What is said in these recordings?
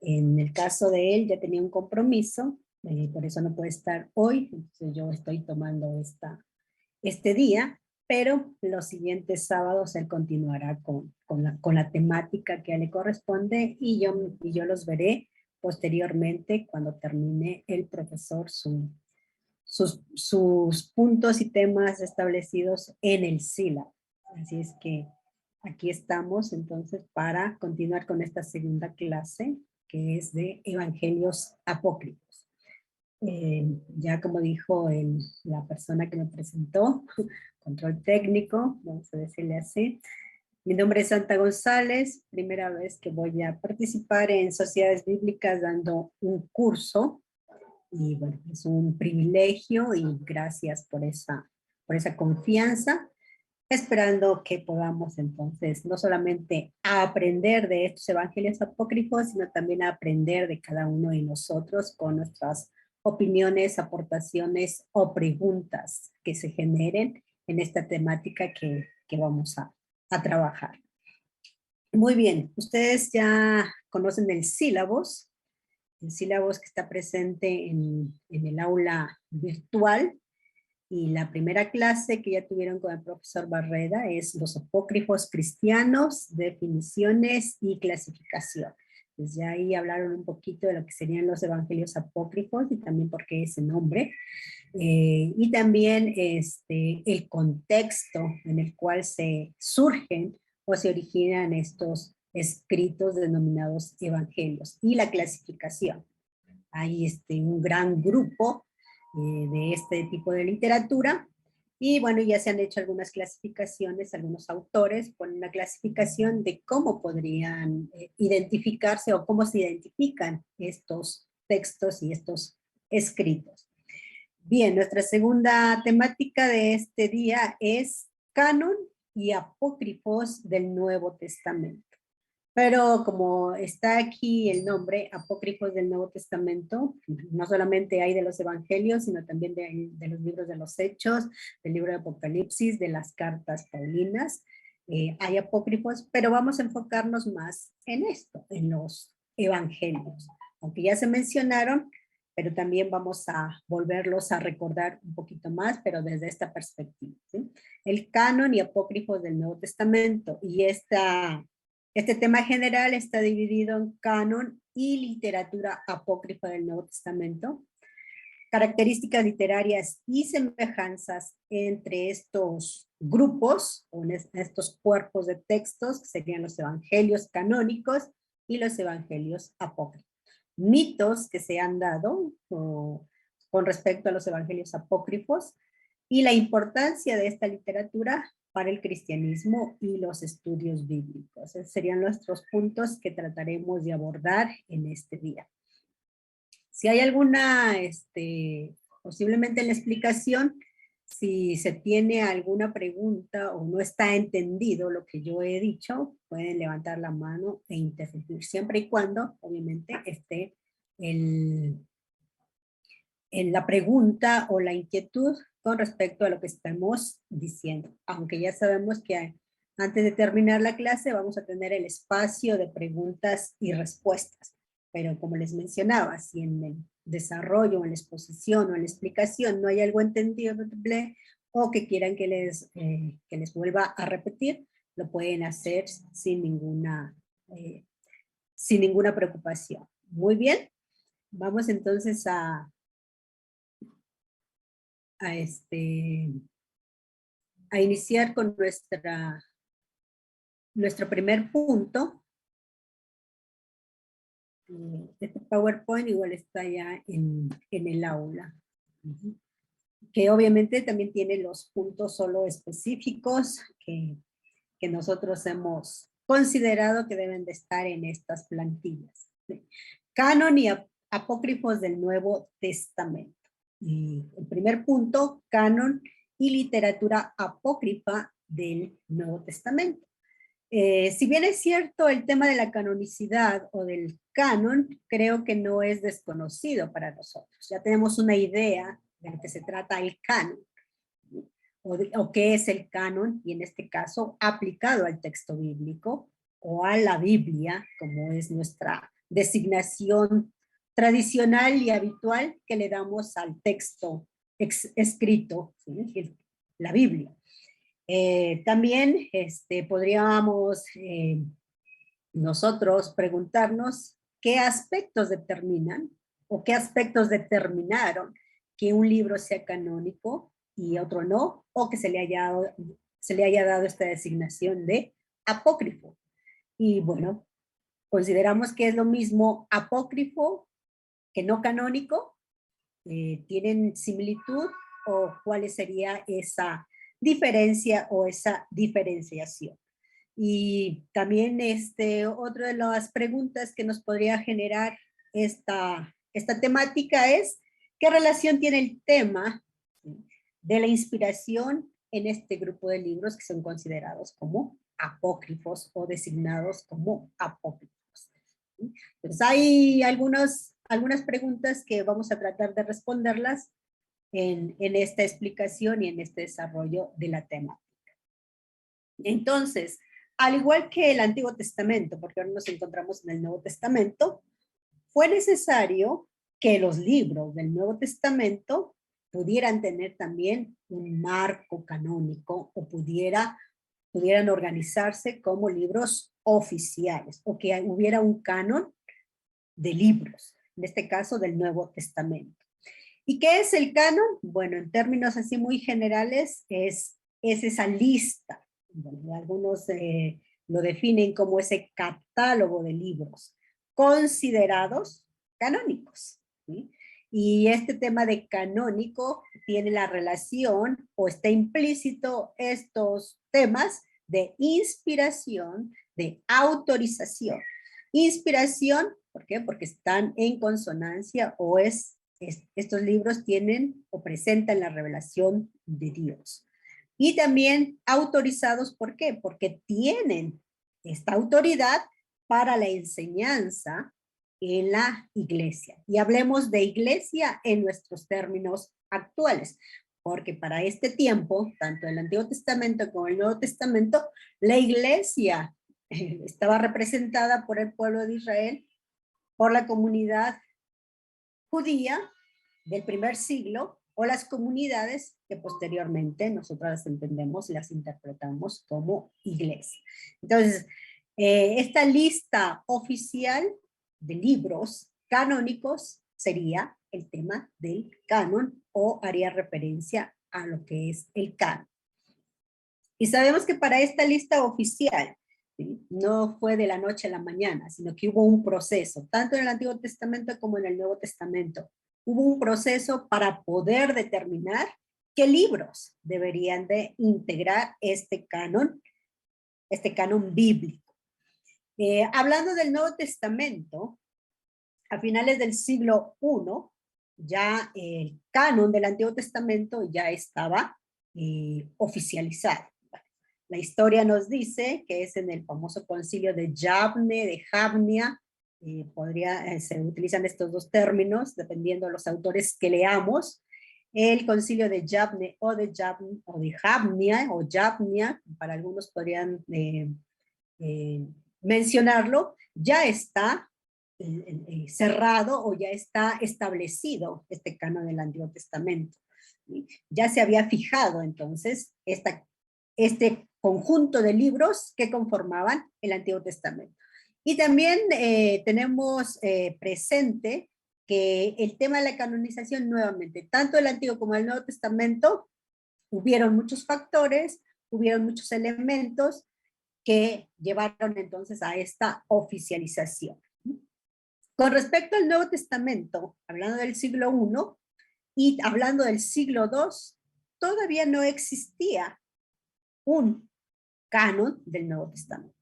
En el caso de él ya tenía un compromiso, por eso no puede estar hoy, entonces yo estoy tomando este día, pero los siguientes sábados él continuará con la temática que a él le corresponde y yo los veré posteriormente cuando termine el profesor sus puntos y temas establecidos en el sílabo. Así es que aquí estamos entonces para continuar con esta segunda clase que es de Evangelios Apócrifos. Ya como dijo la persona que me presentó, control técnico, vamos a decirle así. Mi nombre es Santa González, primera vez que voy a participar en Sociedades Bíblicas dando un curso, y bueno, es un privilegio y gracias por esa confianza, esperando que podamos entonces no solamente aprender de estos evangelios apócrifos, sino también aprender de cada uno de nosotros con nuestras opiniones, aportaciones o preguntas que se generen en esta temática que vamos a trabajar. Muy bien, ustedes ya conocen el sílabus que está presente en el aula virtual, y la primera clase que ya tuvieron con el profesor Barreda es los apócrifos cristianos, definiciones y clasificación. Pues ya ahí hablaron un poquito de lo que serían los evangelios apócrifos y también por qué ese nombre. Y también el contexto en el cual se surgen o se originan estos escritos denominados evangelios y la clasificación. Hay un gran grupo de este tipo de literatura, y bueno, ya se han hecho algunas clasificaciones, algunos autores ponen una clasificación de cómo podrían identificarse o cómo se identifican estos textos y estos escritos. Bien, nuestra segunda temática de este día es canon y apócrifos del Nuevo Testamento. Pero como está aquí el nombre, apócrifos del Nuevo Testamento, no solamente hay de los evangelios, sino también de los libros de los Hechos, del libro de Apocalipsis, de las cartas paulinas. Hay apócrifos, pero vamos a enfocarnos más en esto, en los evangelios. Aunque ya se mencionaron, pero también vamos a volverlos a recordar un poquito más, pero desde esta perspectiva, ¿sí? El canon y apócrifos del Nuevo Testamento, y este tema general está dividido en canon y literatura apócrifa del Nuevo Testamento, características literarias y semejanzas entre estos grupos, o en estos cuerpos de textos, que serían los evangelios canónicos y los evangelios apócrifos. Mitos que se han dado con respecto a los evangelios apócrifos y la importancia de esta literatura para el cristianismo y los estudios bíblicos. Esos serían nuestros puntos que trataremos de abordar en este día. Si hay alguna, posiblemente en la explicación, si se tiene alguna pregunta o no está entendido lo que yo he dicho, pueden levantar la mano e interrumpir, siempre y cuando, obviamente, esté en la pregunta o la inquietud con respecto a lo que estamos diciendo. Aunque ya sabemos que antes de terminar la clase vamos a tener el espacio de preguntas y respuestas. Pero como les mencionaba, si en el desarrollo, en la exposición o en la explicación no hay algo entendible o que quieran que les vuelva a repetir, lo pueden hacer sin ninguna preocupación. Muy bien, vamos entonces a iniciar con nuestro primer punto. Este PowerPoint igual está ya en el aula. Que obviamente también tiene los puntos solo específicos que nosotros hemos considerado que deben de estar en estas plantillas. Canon y apócrifos del Nuevo Testamento. Y el primer punto, canon y literatura apócrifa del Nuevo Testamento. Si bien es cierto el tema de la canonicidad o del canon, creo que no es desconocido para nosotros. Ya tenemos una idea de lo que se trata el canon, o qué es el canon, y en este caso aplicado al texto bíblico o a la Biblia, como es nuestra designación tradicional y habitual que le damos al texto escrito, ¿sí? La Biblia. También podríamos nosotros preguntarnos qué aspectos determinan o qué aspectos determinaron que un libro sea canónico y otro no, o que se le haya dado esta designación de apócrifo. Y bueno, consideramos que es lo mismo apócrifo que no canónico. ¿Tienen similitud o cuál sería esa diferencia o esa diferenciación? Y también otra de las preguntas que nos podría generar esta temática es, ¿qué relación tiene el tema de la inspiración en este grupo de libros que son considerados como apócrifos o designados como apócrifos? Entonces hay algunas preguntas que vamos a tratar de responderlas en esta explicación y en este desarrollo de la temática. Entonces, al igual que el Antiguo Testamento, porque ahora nos encontramos en el Nuevo Testamento, fue necesario que los libros del Nuevo Testamento pudieran tener también un marco canónico o pudieran organizarse como libros oficiales o que hubiera un canon de libros, en este caso del Nuevo Testamento. ¿Y qué es el canon? Bueno, en términos así muy generales, es esa lista. Bueno, algunos lo definen como ese catálogo de libros considerados canónicos, ¿sí? Y este tema de canónico tiene la relación o está implícito estos temas de inspiración, de autorización. Inspiración, ¿por qué? Porque están en consonancia o estos libros tienen o presentan la revelación de Dios. Y también autorizados, ¿por qué? Porque tienen esta autoridad para la enseñanza en la iglesia. Y hablemos de iglesia en nuestros términos actuales, porque para este tiempo, tanto el Antiguo Testamento como el Nuevo Testamento, la iglesia estaba representada por el pueblo de Israel, por la comunidad judía del primer siglo, o las comunidades que posteriormente nosotros las entendemos y las interpretamos como iglesia. Entonces, esta lista oficial de libros canónicos sería el tema del canon o haría referencia a lo que es el canon. Y sabemos que para esta lista oficial, ¿sí?, no fue de la noche a la mañana, sino que hubo un proceso, tanto en el Antiguo Testamento como en el Nuevo Testamento. Hubo un proceso para poder determinar qué libros deberían de integrar este canon bíblico. Hablando del Nuevo Testamento, a finales del siglo I, ya el canon del Antiguo Testamento ya estaba oficializado. La historia nos dice que es en el famoso concilio de Yavne, de Javnia, se utilizan estos dos términos dependiendo de los autores que leamos. El concilio de Yavne o de Javnia o Yavnia, para algunos podrían mencionarlo, ya está cerrado o ya está establecido este canon del Antiguo Testamento. Ya se había fijado entonces este conjunto de libros que conformaban el Antiguo Testamento. Y también tenemos presente que el tema de la canonización nuevamente, tanto el Antiguo como el Nuevo Testamento, hubieron muchos factores, hubieron muchos elementos que llevaron entonces a esta oficialización. Con respecto al Nuevo Testamento, hablando del siglo I y hablando del siglo II, todavía no existía un canon del Nuevo Testamento.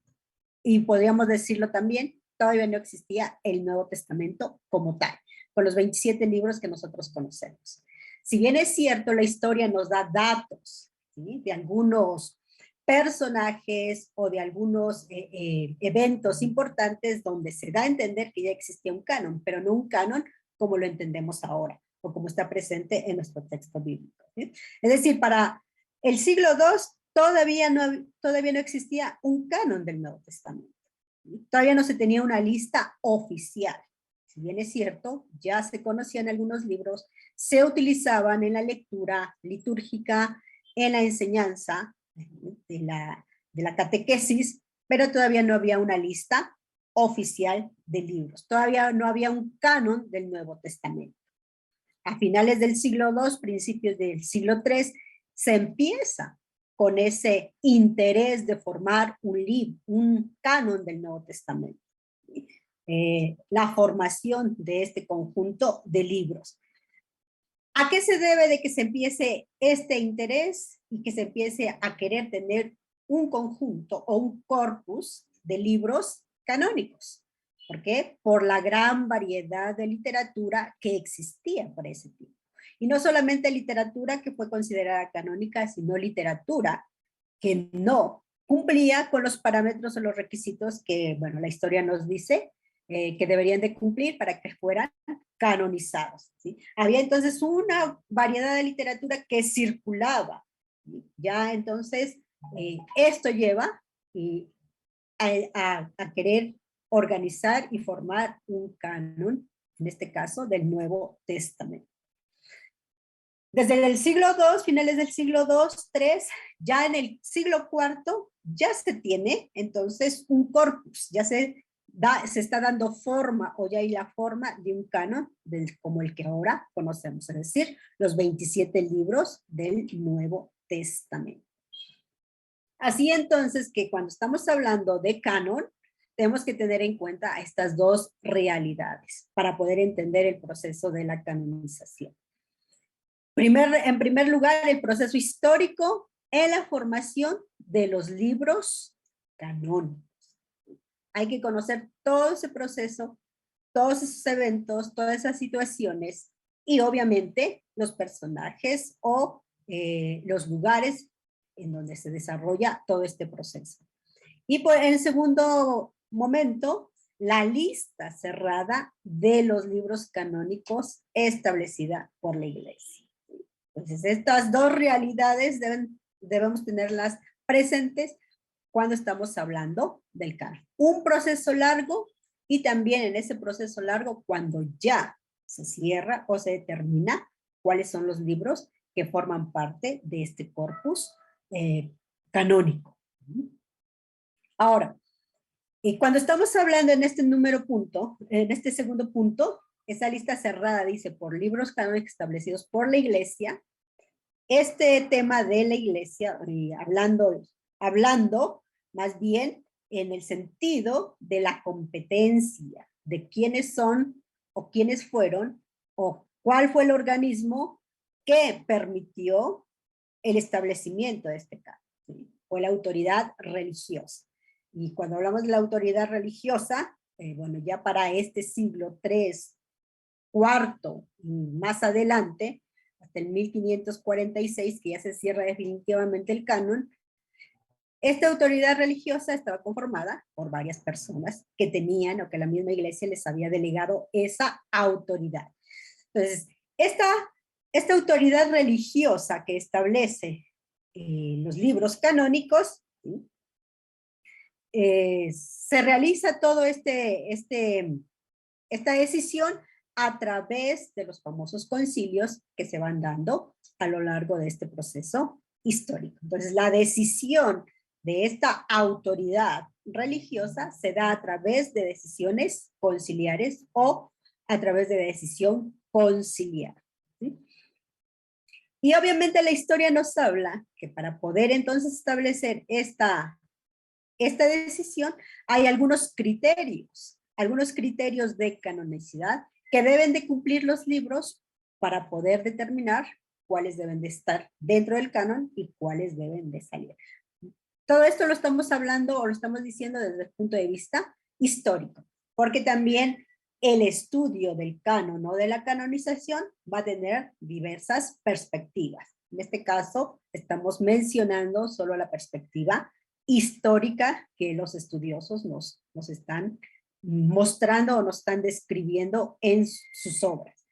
Y podríamos decirlo también, todavía no existía el Nuevo Testamento como tal, con los 27 libros que nosotros conocemos. Si bien es cierto, la historia nos da datos, ¿sí?, de algunos personajes o de algunos eventos importantes donde se da a entender que ya existía un canon, pero no un canon como lo entendemos ahora, o como está presente en nuestro texto bíblico, ¿sí? Es decir, para el siglo II todavía no existía un canon del Nuevo Testamento. Todavía no se tenía una lista oficial. Si bien es cierto, ya se conocían algunos libros, se utilizaban en la lectura litúrgica, en la enseñanza de la catequesis, pero todavía no había una lista oficial de libros. Todavía no había un canon del Nuevo Testamento. A finales del siglo II, principios del siglo III, se empieza con ese interés de formar un canon del Nuevo Testamento. La formación de este conjunto de libros. ¿A qué se debe de que se empiece este interés y que se empiece a querer tener un conjunto o un corpus de libros canónicos? ¿Por qué? Por la gran variedad de literatura que existía por ese tiempo. Y no solamente literatura que fue considerada canónica, sino literatura que no cumplía con los parámetros o los requisitos que, bueno, la historia nos dice que deberían de cumplir para que fueran canonizados, ¿sí? Había entonces una variedad de literatura que circulaba, ¿sí? Ya entonces esto lleva a querer organizar y formar un canon, en este caso del Nuevo Testamento. Desde el siglo II, finales del siglo II, III, ya en el siglo IV, ya se tiene entonces un corpus, ya se está dando forma, o ya hay la forma de un canon como el que ahora conocemos, es decir, los 27 libros del Nuevo Testamento. Así entonces que cuando estamos hablando de canon, tenemos que tener en cuenta estas dos realidades para poder entender el proceso de la canonización. En primer lugar, el proceso histórico en la formación de los libros canónicos. Hay que conocer todo ese proceso, todos esos eventos, todas esas situaciones y obviamente los personajes o los lugares en donde se desarrolla todo este proceso. Y pues, en segundo momento, la lista cerrada de los libros canónicos establecida por la Iglesia. Entonces, estas dos realidades debemos tenerlas presentes cuando estamos hablando del canon. Un proceso largo y también en ese proceso largo cuando ya se cierra o se determina cuáles son los libros que forman parte de este corpus canónico. Ahora, y cuando estamos hablando en este en este segundo punto, esa lista cerrada dice por libros canónicos establecidos por la Iglesia. Este tema de la Iglesia, hablando más bien en el sentido de la competencia, de quiénes son o quiénes fueron o cuál fue el organismo que permitió el establecimiento de este canon, ¿sí? Fue la autoridad religiosa. Y cuando hablamos de la autoridad religiosa, bueno, ya para este siglo III, IV y más adelante, hasta el 1546, que ya se cierra definitivamente el canon, esta autoridad religiosa estaba conformada por varias personas que tenían o que la misma iglesia les había delegado esa autoridad. Entonces, esta autoridad religiosa que establece los libros canónicos, ¿sí? Se realiza todo esta decisión a través de los famosos concilios que se van dando a lo largo de este proceso histórico. Entonces, la decisión de esta autoridad religiosa se da a través de decisiones conciliares o a través de decisión conciliar, ¿sí? Y obviamente la historia nos habla que para poder entonces establecer esta decisión hay algunos criterios de canonicidad que deben de cumplir los libros para poder determinar cuáles deben de estar dentro del canon y cuáles deben de salir. Todo esto lo estamos hablando o lo estamos diciendo desde el punto de vista histórico, porque también el estudio del canon o de la canonización va a tener diversas perspectivas. En este caso, estamos mencionando solo la perspectiva histórica que los estudiosos nos están mostrando o nos están describiendo en sus obras.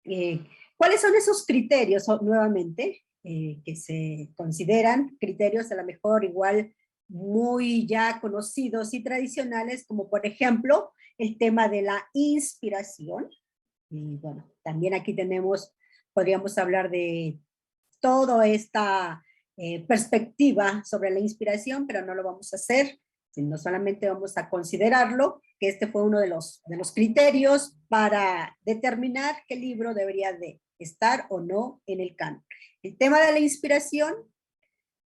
¿Cuáles son esos criterios, nuevamente, que se consideran criterios a lo mejor igual muy ya conocidos y tradicionales, como por ejemplo el tema de la inspiración. Y bueno, también aquí podríamos hablar de toda esta perspectiva sobre la inspiración, pero no lo vamos a hacer, sino solamente vamos a considerarlo, que este fue uno de los criterios para determinar qué libro debería de estar o no en el canon. El tema de la inspiración,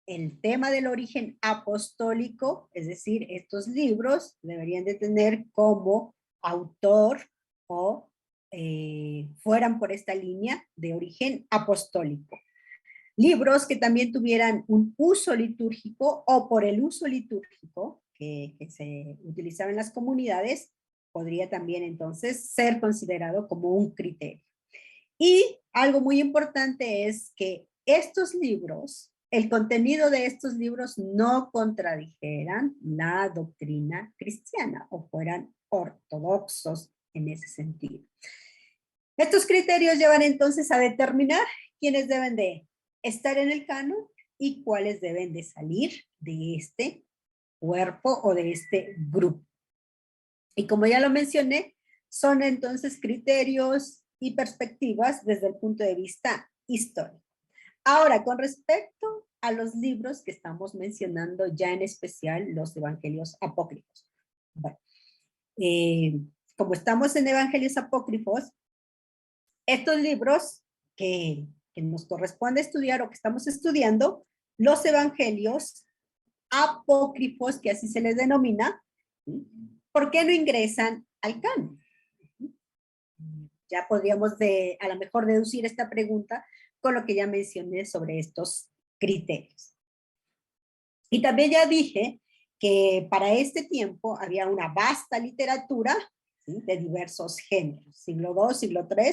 el tema del origen apostólico, es decir, estos libros deberían de tener como autor o fueran por esta línea de origen apostólico. Libros que también tuvieran un uso litúrgico o por el uso litúrgico que se utilizaba en las comunidades, podría también entonces ser considerado como un criterio. Y algo muy importante es que estos libros, el contenido de estos libros no contradijeran la doctrina cristiana o fueran ortodoxos en ese sentido. Estos criterios llevan entonces a determinar quiénes deben de estar en el canon y cuáles deben de salir de este cuerpo o de este grupo. Y como ya lo mencioné, son entonces criterios y perspectivas desde el punto de vista histórico. Ahora, con respecto a los libros que estamos mencionando, ya en especial los evangelios apócrifos. Bueno, como estamos en evangelios apócrifos, estos libros que nos corresponde estudiar o que estamos estudiando, los evangelios apócrifos, que así se les denomina, ¿por qué no ingresan al canon? Ya podríamos a lo mejor deducir esta pregunta con lo que ya mencioné sobre estos criterios. Y también ya dije que para este tiempo había una vasta literatura, ¿sí?, de diversos géneros. Siglo II, siglo III,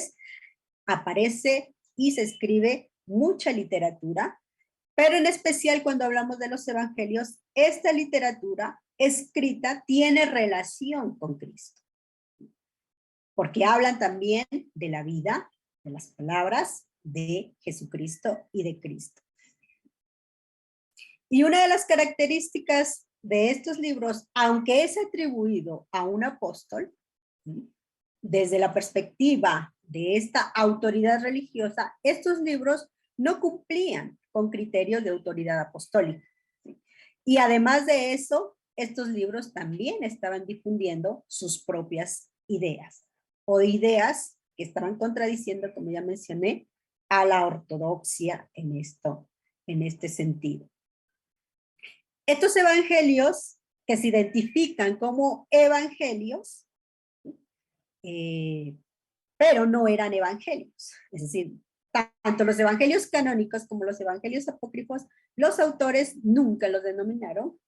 aparece y se escribe mucha literatura, pero en especial cuando hablamos de los evangelios, esta literatura escrita tiene relación con Cristo, porque hablan también de la vida, de las palabras de Jesucristo y de Cristo. Y una de las características de estos libros, aunque es atribuido a un apóstol, desde la perspectiva de esta autoridad religiosa, estos libros no cumplían con criterios de autoridad apostólica. Y además de eso, estos libros también estaban difundiendo sus propias ideas, o ideas que estaban contradiciendo, como ya mencioné, a la ortodoxia en este sentido. Estos evangelios que se identifican como evangelios, pero no eran evangelios. Es decir, tanto los evangelios canónicos como los evangelios apócrifos, los autores nunca los denominaron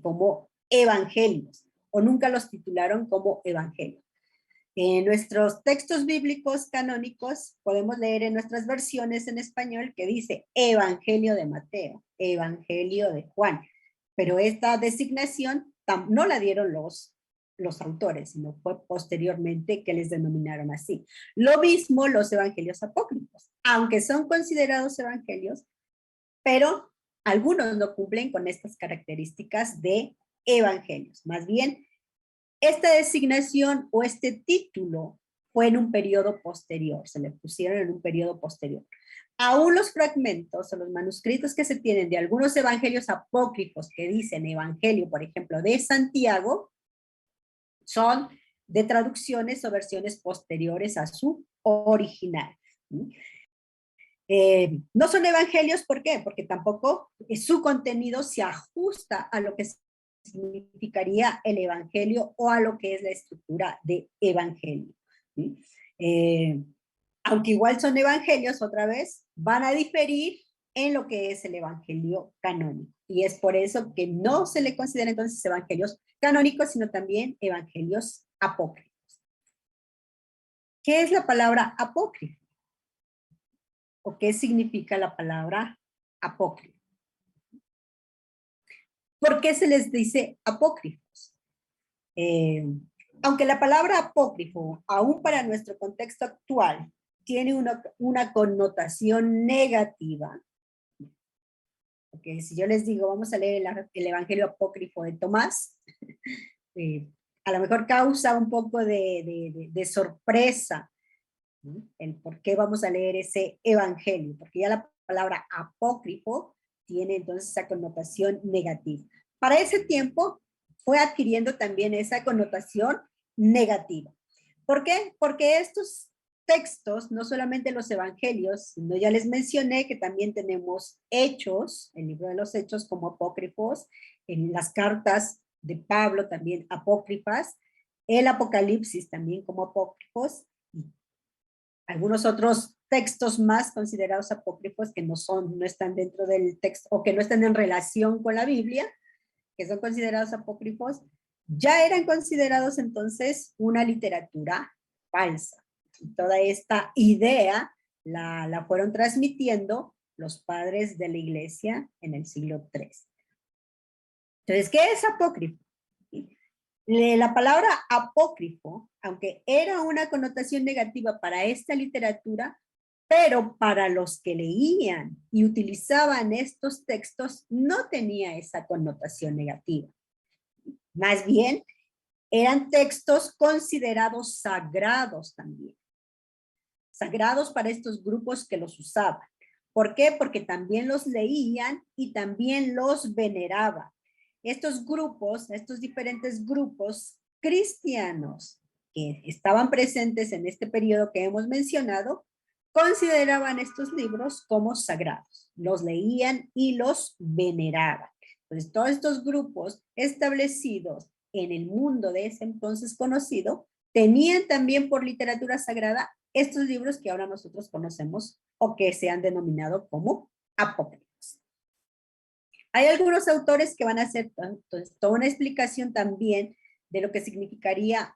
como evangelios, o nunca los titularon como evangelios. En nuestros textos bíblicos canónicos podemos leer en nuestras versiones en español que dice Evangelio de Mateo, Evangelio de Juan, pero esta designación no la dieron los autores, sino fue posteriormente que les denominaron así. Lo mismo los evangelios apócrifos, aunque son considerados evangelios, pero algunos no cumplen con estas características de evangelios. Más bien, esta designación o este título fue en un periodo posterior, se le pusieron en un periodo posterior. Aún los fragmentos o los manuscritos que se tienen de algunos evangelios apócrifos que dicen evangelio, por ejemplo, de Santiago, son de traducciones o versiones posteriores a su original. No son evangelios, ¿por qué? Porque tampoco su contenido se ajusta a lo que significaría el evangelio o a lo que es la estructura de evangelio. Aunque igual son evangelios, otra vez, van a diferir en lo que es el evangelio canónico. Y es por eso que no se le considera entonces evangelios canónicos, sino también evangelios apócrifos. ¿Qué es la palabra apócrifo? ¿O qué significa la palabra apócrifo? ¿Por qué se les dice apócrifos? Aunque la palabra apócrifo, aún para nuestro contexto actual, tiene una connotación negativa, Porque si yo les digo, vamos a leer el Evangelio apócrifo de Tomás, a lo mejor causa un poco de sorpresa, ¿sí? El por qué vamos a leer ese Evangelio, porque ya la palabra apócrifo tiene entonces esa connotación negativa. Para ese tiempo fue adquiriendo también esa connotación negativa. ¿Por qué? Porque estos textos, no solamente los evangelios, sino ya les mencioné que también tenemos hechos, el libro de los hechos como apócrifos, en las cartas de Pablo también apócrifas, el Apocalipsis también como apócrifos, y algunos otros textos más considerados apócrifos que no están dentro del texto o que no están en relación con la Biblia, que son considerados apócrifos, ya eran considerados entonces una literatura falsa. Y toda esta idea la fueron transmitiendo los padres de la iglesia en el siglo III. Entonces, ¿qué es apócrifo? La palabra apócrifo, aunque era una connotación negativa para esta literatura, pero para los que leían y utilizaban estos textos no tenía esa connotación negativa. Más bien, eran textos considerados sagrados también. Sagrados para estos grupos que los usaban. ¿Por qué? Porque también los leían y también los veneraban. Estos grupos, estos diferentes grupos cristianos que estaban presentes en este periodo que hemos mencionado, consideraban estos libros como sagrados. Los leían y los veneraban. Entonces, todos estos grupos establecidos en el mundo de ese entonces conocido, tenían también por literatura sagrada estos libros que ahora nosotros conocemos o que se han denominado como apócrifos. Hay algunos autores que van a hacer entonces, toda una explicación también de lo que significaría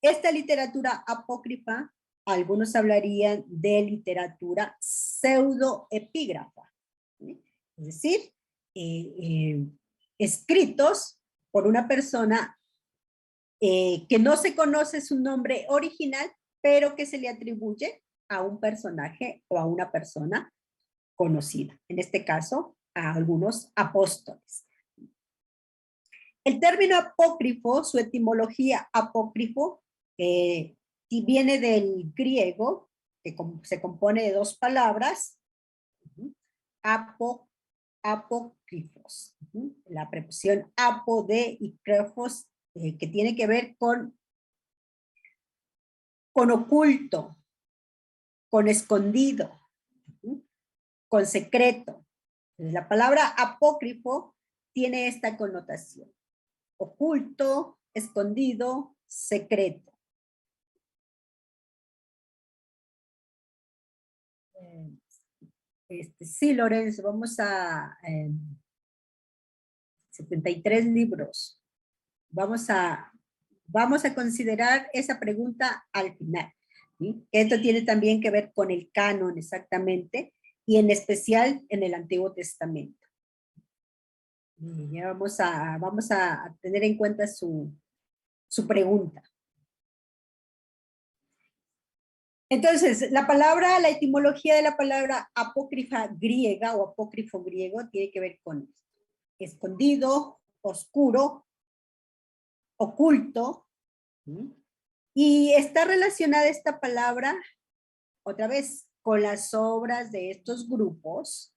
esta literatura apócrifa. Algunos hablarían de literatura pseudoepígrafa, ¿sí? Es decir, escritos por una persona que no se conoce su nombre original, pero que se le atribuye a un personaje o a una persona conocida. En este caso, a algunos apóstoles. El término apócrifo, su etimología apócrifo, viene del griego, que se compone de dos palabras, apócrifos, la preposición apo de y crefos, que tiene que ver con oculto, con escondido, con secreto. La palabra apócrifo tiene esta connotación: oculto, escondido, secreto. Sí, Lorenzo, vamos a 73 libros. Vamos a considerar esa pregunta al final, ¿sí? Esto tiene también que ver con el canon exactamente, y en especial en el Antiguo Testamento. Y ya vamos a tener en cuenta su pregunta. Entonces, la etimología de la palabra apócrifa griega o apócrifo griego tiene que ver con escondido, oscuro, oculto, ¿sí? Y está relacionada esta palabra, otra vez, con las obras de estos grupos,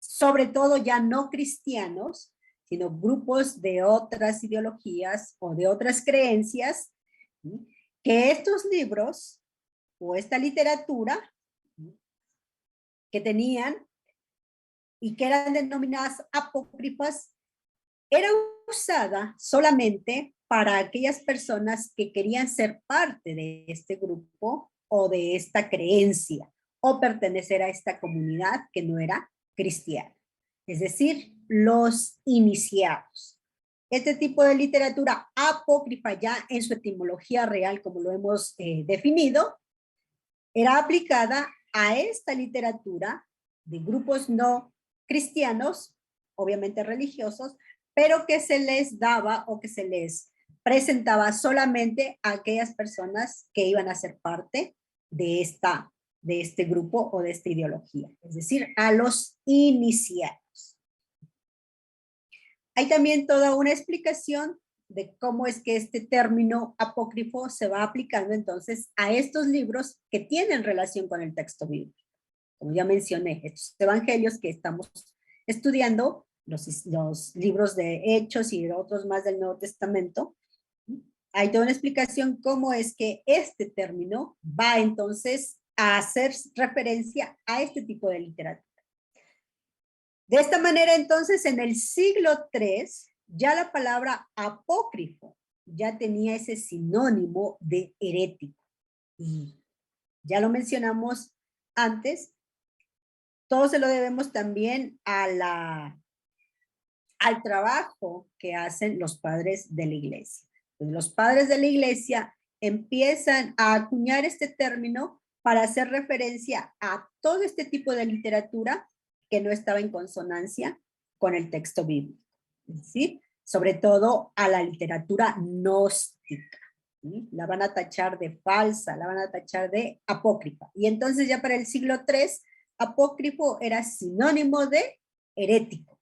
sobre todo ya no cristianos, sino grupos de otras ideologías o de otras creencias, ¿sí? Que estos libros o esta literatura, ¿sí?, que tenían y que eran denominadas apócrifas, era usada solamente para aquellas personas que querían ser parte de este grupo o de esta creencia o pertenecer a esta comunidad que no era cristiana. Es decir, los iniciados. Este tipo de literatura apócrifa, ya en su etimología real, como lo hemos definido, era aplicada a esta literatura de grupos no cristianos, obviamente religiosos, pero que se les daba o que se les presentaba solamente a aquellas personas que iban a ser parte de de este grupo o de esta ideología, es decir, a los iniciados. Hay también toda una explicación de cómo es que este término apócrifo se va aplicando entonces a estos libros que tienen relación con el texto bíblico. Como ya mencioné, estos evangelios que estamos estudiando, los libros de Hechos y otros más del Nuevo Testamento, hay toda una explicación cómo es que este término va entonces a hacer referencia a este tipo de literatura. De esta manera, entonces, en el siglo III, ya la palabra apócrifo ya tenía ese sinónimo de herético. Y ya lo mencionamos antes, todo se lo debemos también al trabajo que hacen los padres de la iglesia. Entonces, los padres de la iglesia empiezan a acuñar este término para hacer referencia a todo este tipo de literatura que no estaba en consonancia con el texto bíblico, ¿sí? Sobre todo a la literatura gnóstica, ¿sí? La van a tachar de falsa, la van a tachar de apócrifa. Y entonces ya para el siglo III, apócrifo era sinónimo de herético.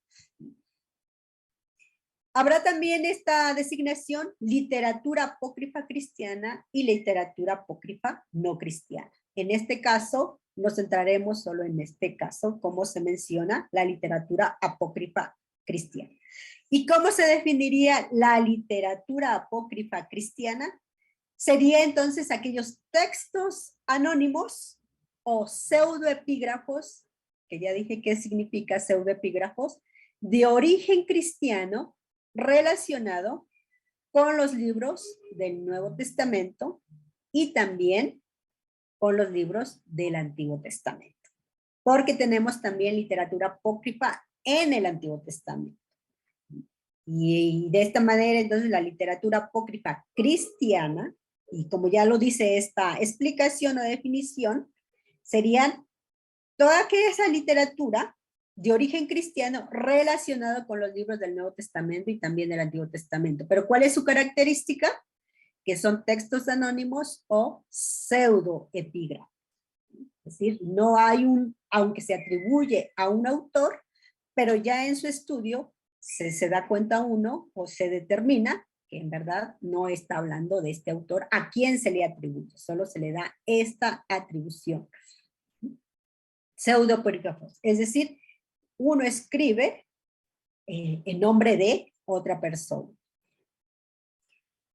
Habrá también esta designación, literatura apócrifa cristiana y literatura apócrifa no cristiana. En este caso, nos centraremos solo en este caso, como se menciona la literatura apócrifa cristiana. ¿Y cómo se definiría la literatura apócrifa cristiana? Sería entonces aquellos textos anónimos o pseudoepígrafos, que ya dije qué significa pseudoepígrafos, de origen cristiano relacionado con los libros del Nuevo Testamento y también con los libros del Antiguo Testamento. Porque tenemos también literatura apócrifa en el Antiguo Testamento. Y de esta manera, entonces, la literatura apócrifa cristiana, y como ya lo dice esta explicación o definición, serían toda esa literatura de origen cristiano relacionado con los libros del Nuevo Testamento y también del Antiguo Testamento. Pero ¿cuál es su característica? Que son textos anónimos o pseudoepígrafos. Es decir, no hay aunque se atribuye a un autor, pero ya en su estudio se da cuenta uno o se determina que en verdad no está hablando de este autor a quien se le atribuye, solo se le da esta atribución. Pseudoepígrafos, es decir, uno escribe en nombre de otra persona.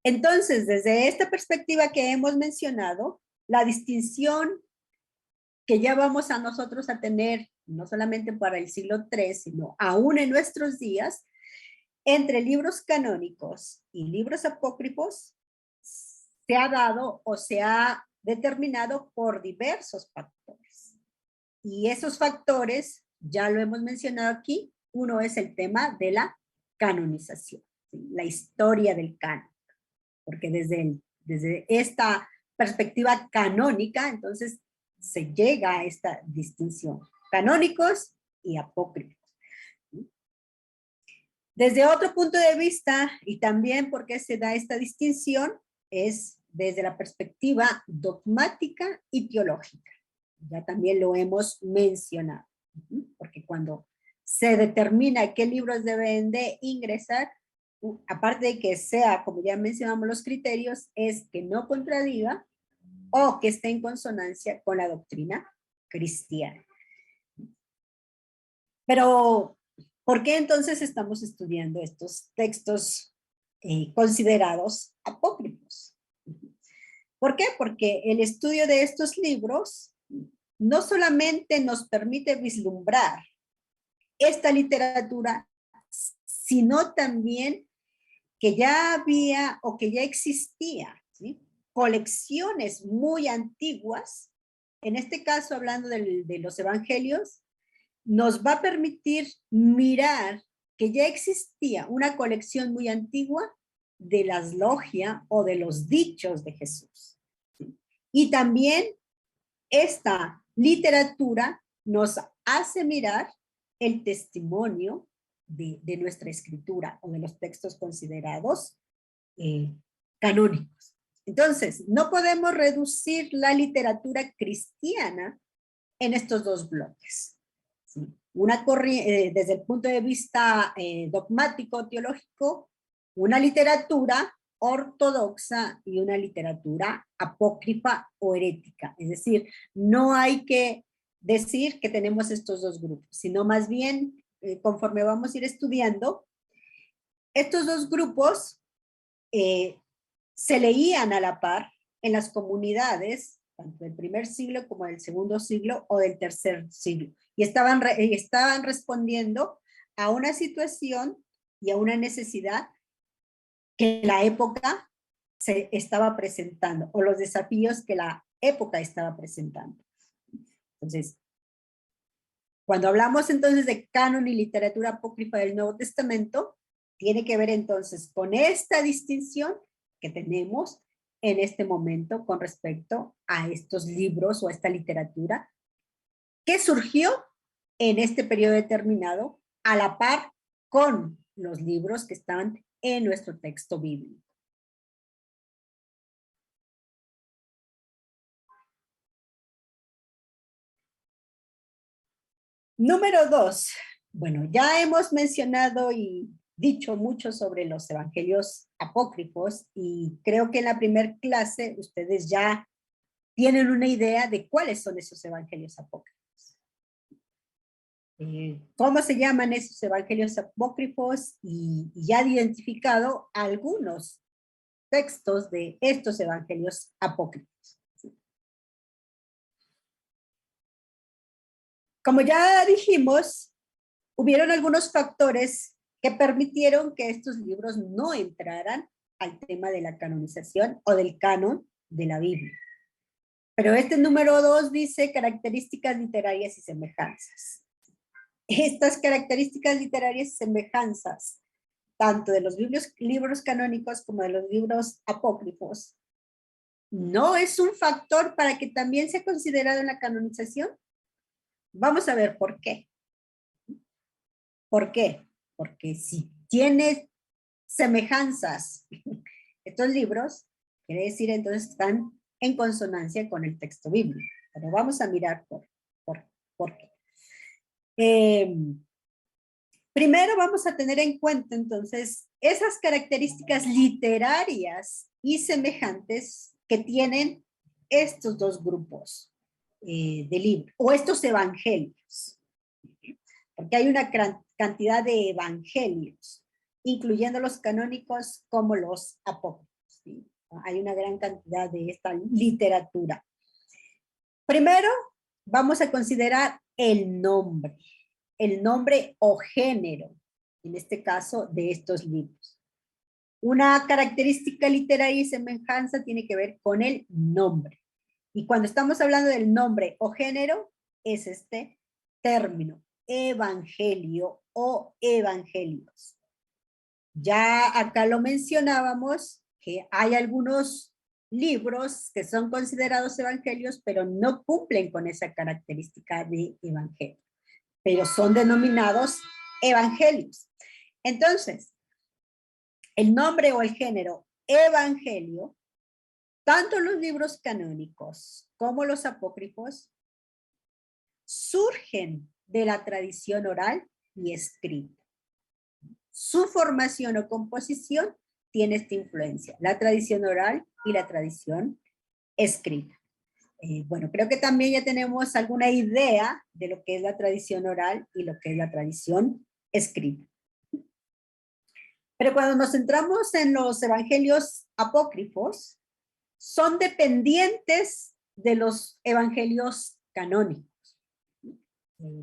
Entonces, desde esta perspectiva que hemos mencionado, la distinción que ya vamos a nosotros a tener, no solamente para el siglo III, sino aún en nuestros días, entre libros canónicos y libros apócrifos, se ha dado o se ha determinado por diversos factores. Y esos factores, ya lo hemos mencionado aquí, uno es el tema de la canonización, ¿sí? La historia del canon, porque desde esta perspectiva canónica, entonces se llega a esta distinción, canónicos y apócrifos. Desde otro punto de vista, y también porque se da esta distinción, es desde la perspectiva dogmática y teológica. Ya también lo hemos mencionado, porque cuando se determina qué libros deben de ingresar, aparte de que sea, como ya mencionamos los criterios, es que no contradiga o que esté en consonancia con la doctrina cristiana. Pero, ¿por qué entonces estamos estudiando estos textos considerados apócrifos? ¿Por qué? Porque el estudio de estos libros no solamente nos permite vislumbrar esta literatura, sino también que ya había o que ya existía, ¿sí? Colecciones muy antiguas, en este caso hablando de los evangelios, nos va a permitir mirar que ya existía una colección muy antigua de las logias o de los dichos de Jesús. ¿Sí? Y también esta literatura nos hace mirar el testimonio de nuestra escritura o de los textos considerados canónicos. Entonces, no podemos reducir la literatura cristiana en estos dos bloques. ¿Sí? Desde el punto de vista dogmático, teológico, una literatura ortodoxa y una literatura apócrifa o herética. Es decir, no hay que decir que tenemos estos dos grupos, sino más bien, conforme vamos a ir estudiando, estos dos grupos se leían a la par en las comunidades, tanto del primer siglo como del segundo siglo o del tercer siglo, y estaban respondiendo a una situación y a una necesidad que la época se estaba presentando, o los desafíos que la época estaba presentando. Entonces, cuando hablamos entonces de canon y literatura apócrifa del Nuevo Testamento, tiene que ver entonces con esta distinción que tenemos en este momento con respecto a estos libros o a esta literatura que surgió en este periodo determinado a la par con los libros que están en nuestro texto bíblico. Número 2. Bueno, ya hemos mencionado y dicho mucho sobre los evangelios apócrifos y creo que en la primera clase ustedes ya tienen una idea de cuáles son esos evangelios apócrifos. ¿Cómo se llaman esos evangelios apócrifos? Y ya han identificado algunos textos de estos evangelios apócrifos. Como ya dijimos, hubieron algunos factores que permitieron que estos libros no entraran al tema de la canonización o del canon de la Biblia. Pero este número 2 dice características literarias y semejanzas. Estas características literarias y semejanzas, tanto de los libros canónicos como de los libros apócrifos, ¿no es un factor para que también sea considerado en la canonización? Vamos a ver por qué. ¿Por qué? Porque si tiene semejanzas estos libros, quiere decir entonces que están en consonancia con el texto bíblico. Pero vamos a mirar por qué. Primero vamos a tener en cuenta entonces esas características literarias y semejantes que tienen estos dos grupos de libros, o estos evangelios, porque hay una cantidad de evangelios, incluyendo los canónicos como los apócrifos. ¿Sí? Hay una gran cantidad de esta literatura. Primero, vamos a considerar el nombre o género, en este caso, de estos libros. Una característica literaria y semejanza tiene que ver con el nombre. Y cuando estamos hablando del nombre o género, es este término, evangelio o evangelios. Ya acá lo mencionábamos, que hay algunos libros que son considerados evangelios, pero no cumplen con esa característica de evangelio, pero son denominados evangelios. Entonces, el nombre o el género evangelio, tanto los libros canónicos como los apócrifos, surgen de la tradición oral y escrita. Su formación o composición tiene esta influencia, la tradición oral y la tradición escrita. Bueno, creo que también ya tenemos alguna idea de lo que es la tradición oral y lo que es la tradición escrita. Pero cuando nos centramos en los evangelios apócrifos, son dependientes de los evangelios canónicos.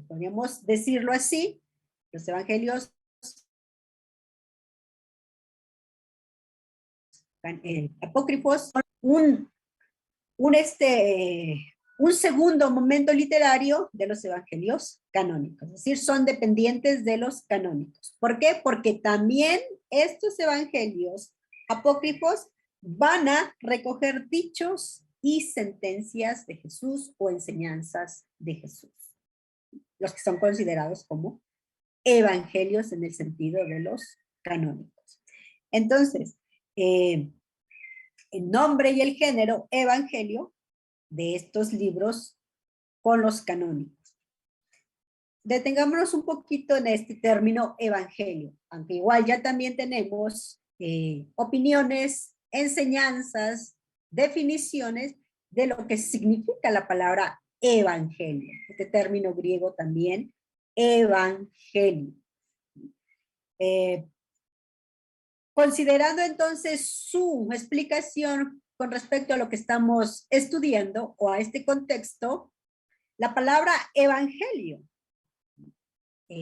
Podríamos decirlo así, los evangelios apócrifos son un segundo momento literario de los evangelios canónicos, es decir, son dependientes de los canónicos. ¿Por qué? Porque también estos evangelios apócrifos van a recoger dichos y sentencias de Jesús o enseñanzas de Jesús, los que son considerados como evangelios en el sentido de los canónicos. Entonces, el nombre y el género evangelio de estos libros con los canónicos. Detengámonos un poquito en este término evangelio, aunque igual ya también tenemos opiniones, enseñanzas, definiciones de lo que significa la palabra evangelio. Este término griego también, evangelio. Considerando entonces su explicación con respecto a lo que estamos estudiando o a este contexto, la palabra evangelio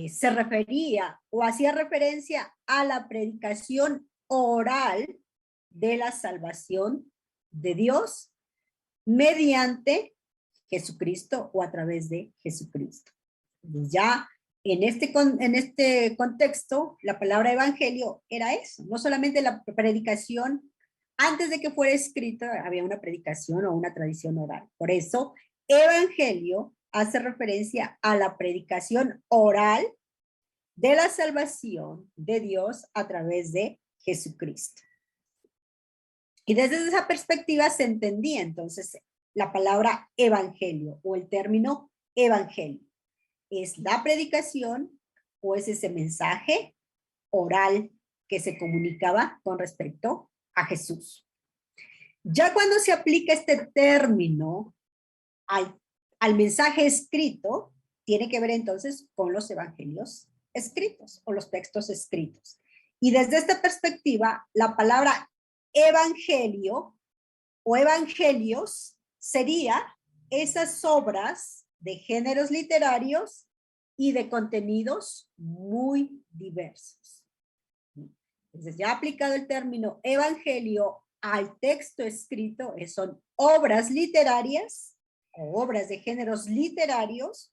se refería o hacía referencia a la predicación oral de la salvación de Dios mediante Jesucristo o a través de Jesucristo. Ya en este contexto, la palabra evangelio era eso, no solamente la predicación, antes de que fuera escrito había una predicación o una tradición oral. Por eso, evangelio hace referencia a la predicación oral de la salvación de Dios a través de Jesucristo. Y desde esa perspectiva se entendía entonces la palabra evangelio o el término evangelio. Es la predicación o es ese mensaje oral que se comunicaba con respecto a Jesús. Ya cuando se aplica este término al mensaje escrito, tiene que ver entonces con los evangelios escritos o los textos escritos. Y desde esta perspectiva, la palabra evangelio o evangelios sería esas obras de géneros literarios y de contenidos muy diversos. Entonces, ya aplicado el término evangelio al texto escrito, son obras literarias o obras de géneros literarios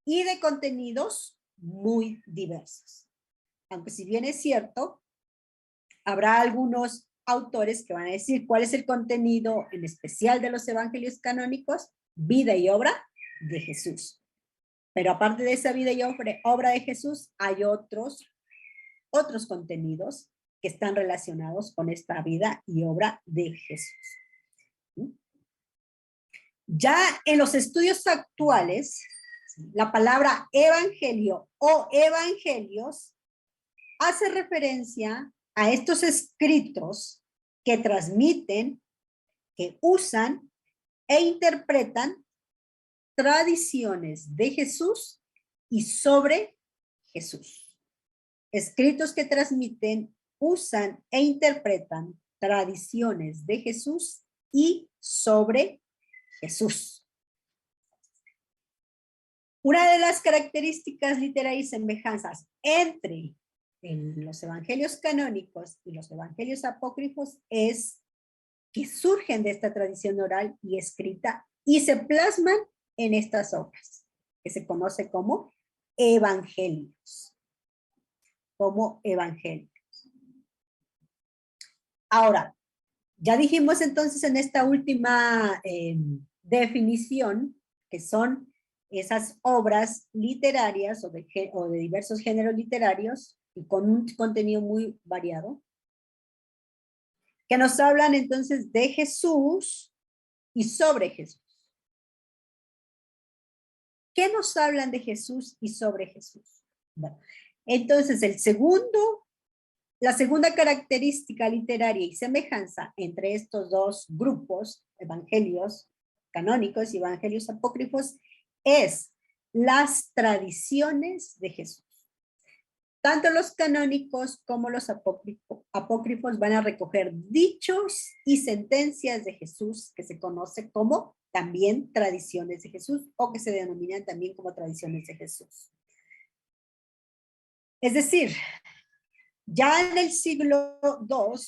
y de contenidos muy diversos. Aunque si bien es cierto, habrá algunos autores que van a decir cuál es el contenido en especial de los evangelios canónicos, vida y obra de Jesús. Pero aparte de esa vida y obra de Jesús, hay otros contenidos que están relacionados con esta vida y obra de Jesús. Ya en los estudios actuales, la palabra evangelio o evangelios hace referencia a estos escritos que transmiten, que usan e interpretan tradiciones de Jesús y sobre Jesús. Escritos que transmiten, usan e interpretan tradiciones de Jesús y sobre Jesús. Una de las características literarias y semejanzas entre los evangelios canónicos y los evangelios apócrifos es que surgen de esta tradición oral y escrita y se plasman en estas obras, que se conoce como evangelios. Como evangelios. Ahora, ya dijimos entonces en esta última definición que son esas obras literarias o de diversos géneros literarios y con un contenido muy variado, que nos hablan entonces de Jesús y sobre Jesús. ¿Qué nos hablan de Jesús y sobre Jesús? Bueno, entonces la segunda característica literaria y semejanza entre estos dos grupos, evangelios canónicos y evangelios apócrifos, es las tradiciones de Jesús. Tanto los canónicos como los apócrifos van a recoger dichos y sentencias de Jesús que se conoce como también tradiciones de Jesús o que se denominan también como tradiciones de Jesús. Es decir, ya en el siglo II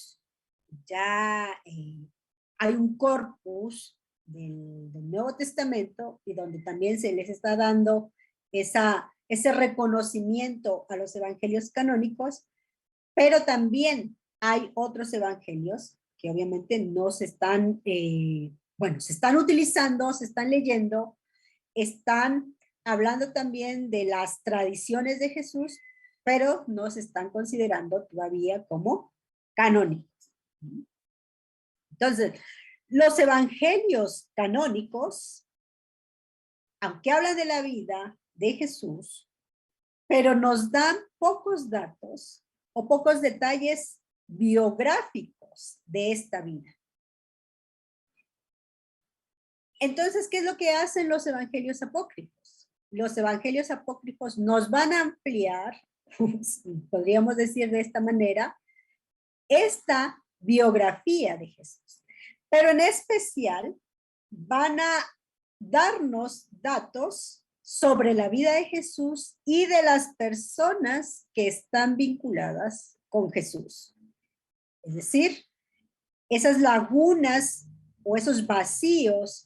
ya hay un corpus del Nuevo Testamento y donde también se les está dando ese reconocimiento a los evangelios canónicos, pero también hay otros evangelios que obviamente no se están, se están utilizando, se están leyendo, están hablando también de las tradiciones de Jesús, pero no se están considerando todavía como canónicos. Entonces, los evangelios canónicos, aunque hablan de la vida de Jesús, pero nos dan pocos datos o pocos detalles biográficos de esta vida. Entonces, ¿qué es lo que hacen los evangelios apócrifos? Los evangelios apócrifos nos van a ampliar, podríamos decir de esta manera, esta biografía de Jesús. Pero en especial van a darnos datos sobre la vida de Jesús y de las personas que están vinculadas con Jesús. Es decir, esas lagunas o esos vacíos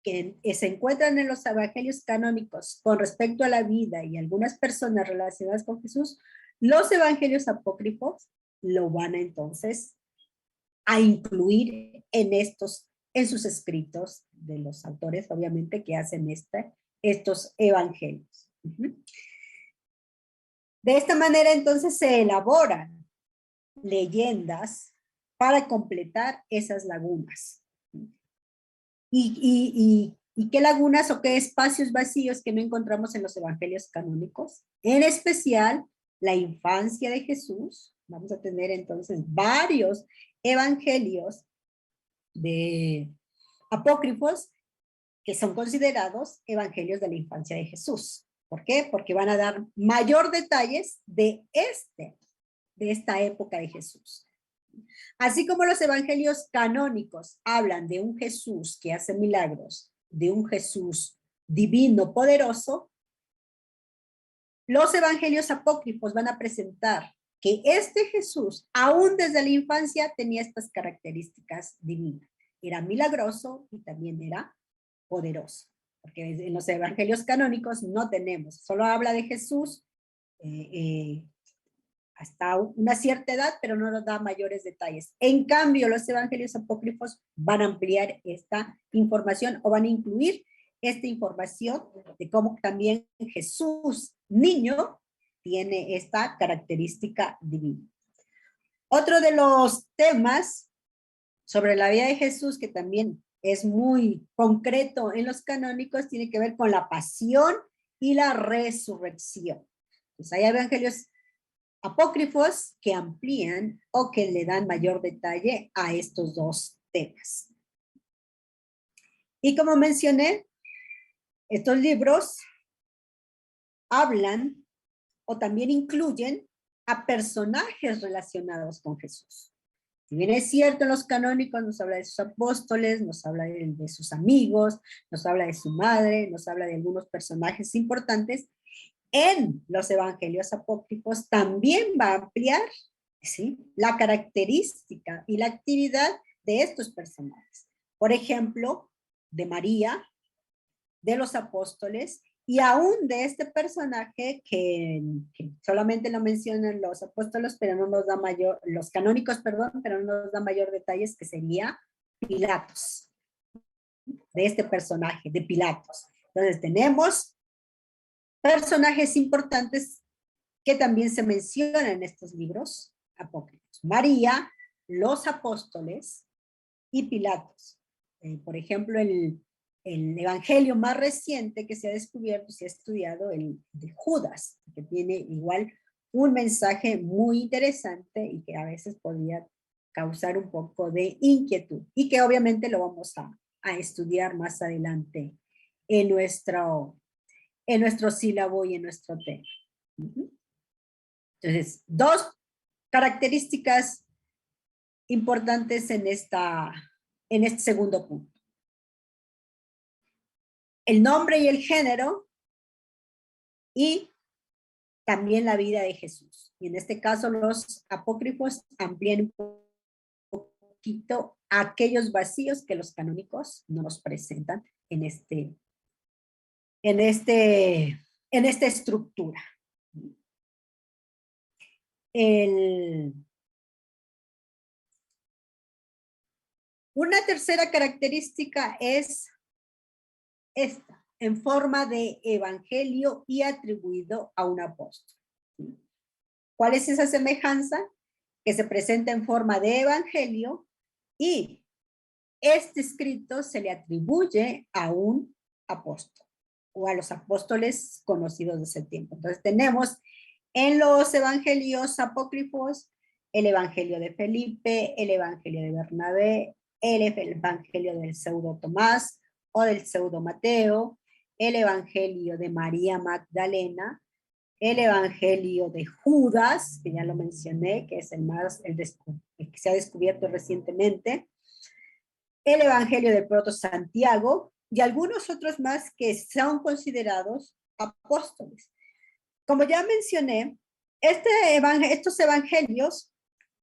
que se encuentran en los evangelios canónicos con respecto a la vida y algunas personas relacionadas con Jesús, los evangelios apócrifos lo van a entonces a incluir en sus escritos de los autores, obviamente, que hacen estos evangelios. De esta manera, entonces, se elaboran leyendas para completar esas lagunas. ¿Y qué lagunas o qué espacios vacíos que no encontramos en los evangelios canónicos? En especial, la infancia de Jesús. Vamos a tener entonces varios evangelios de apócrifos que son considerados evangelios de la infancia de Jesús. ¿Por qué? Porque van a dar mayor detalles de esta época de Jesús. Así como los evangelios canónicos hablan de un Jesús que hace milagros, de un Jesús divino, poderoso, los evangelios apócrifos van a presentar que este Jesús, aún desde la infancia, tenía estas características divinas. Era milagroso y también era poderoso. Porque en los evangelios canónicos no tenemos, solo habla de Jesús hasta una cierta edad, pero no nos da mayores detalles. En cambio, los evangelios apócrifos van a ampliar esta información o van a incluir esta información de cómo también Jesús, niño, tiene esta característica divina. Otro de los temas sobre la vida de Jesús, que también es muy concreto en los canónicos, tiene que ver con la pasión y la resurrección. Pues hay evangelios apócrifos que amplían o que le dan mayor detalle a estos dos temas. Y como mencioné, estos libros hablan o también incluyen a personajes relacionados con Jesús. Si bien es cierto, en los canónicos nos habla de sus apóstoles, nos habla de sus amigos, nos habla de su madre, nos habla de algunos personajes importantes, en los evangelios apócrifos también va a ampliar, ¿sí?, la característica y la actividad de estos personajes. Por ejemplo, de María, de los apóstoles y aún de este personaje que solamente lo mencionan los apóstoles, pero no nos da los canónicos, perdón, pero no nos da mayor detalles, que sería Pilatos, de este personaje, de Pilatos. Entonces tenemos personajes importantes que también se mencionan en estos libros apócrifos. María, los apóstoles y Pilatos. Por ejemplo, el evangelio más reciente que se ha descubierto, se ha estudiado, el de Judas, que tiene igual un mensaje muy interesante y que a veces podría causar un poco de inquietud y que obviamente lo vamos a estudiar más adelante en nuestro sílabo y en nuestro tema. Entonces, dos características importantes en este segundo punto. El nombre y el género y también la vida de Jesús. Y en este caso los apócrifos amplían un poquito aquellos vacíos que los canónicos no nos presentan en esta estructura. Una tercera característica es esta, en forma de evangelio y atribuido a un apóstol. ¿Cuál es esa semejanza? Que se presenta en forma de evangelio y este escrito se le atribuye a un apóstol o a los apóstoles conocidos de ese tiempo. Entonces tenemos en los evangelios apócrifos el evangelio de Felipe, el evangelio de Bernabé, el evangelio del pseudo Tomás o del pseudo Mateo, el evangelio de María Magdalena, el evangelio de Judas, que ya lo mencioné, que es el que se ha descubierto recientemente, el evangelio del proto Santiago y algunos otros más que son considerados apóstoles. Como ya mencioné, estos evangelios,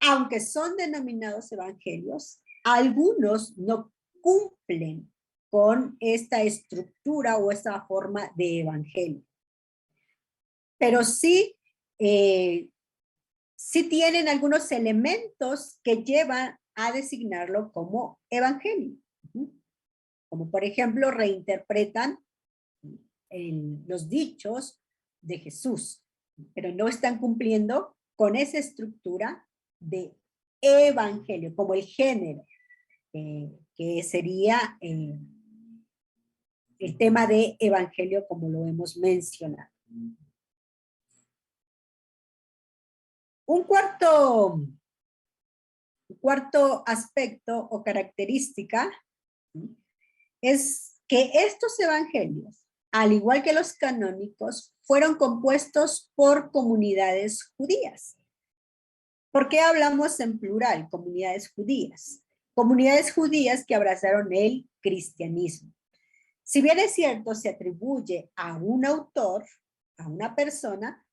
aunque son denominados evangelios, algunos no cumplen con esta estructura o esta forma de evangelio. Pero sí, sí tienen algunos elementos que llevan a designarlo como evangelio. Como por ejemplo, reinterpretan los dichos de Jesús, pero no están cumpliendo con esa estructura de evangelio, como el género, que sería el tema de evangelio como lo hemos mencionado. Un cuarto aspecto o característica es que estos evangelios, al igual que los canónicos, fueron compuestos por comunidades judías. ¿Por qué hablamos en plural? Comunidades judías. Comunidades judías que abrazaron el cristianismo. Si bien es cierto, se atribuye a un autor, a una persona,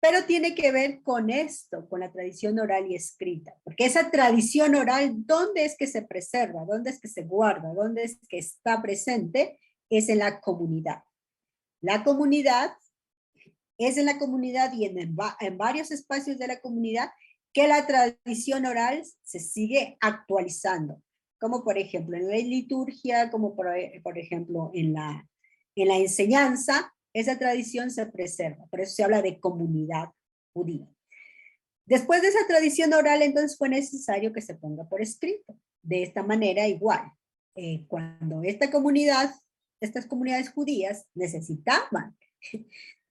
pero tiene que ver con esto, con la tradición oral y escrita, porque esa tradición oral, ¿dónde es que se preserva? ¿Dónde es que se guarda? ¿Dónde es que está presente? Es en la comunidad. La comunidad es en la comunidad y en varios espacios de la comunidad que la tradición oral se sigue actualizando, como por ejemplo en la liturgia, como por ejemplo en la enseñanza, esa tradición se preserva, por eso se habla de comunidad judía. Después de esa tradición oral, entonces fue necesario que se ponga por escrito. De esta manera, igual, cuando estas comunidades judías necesitaban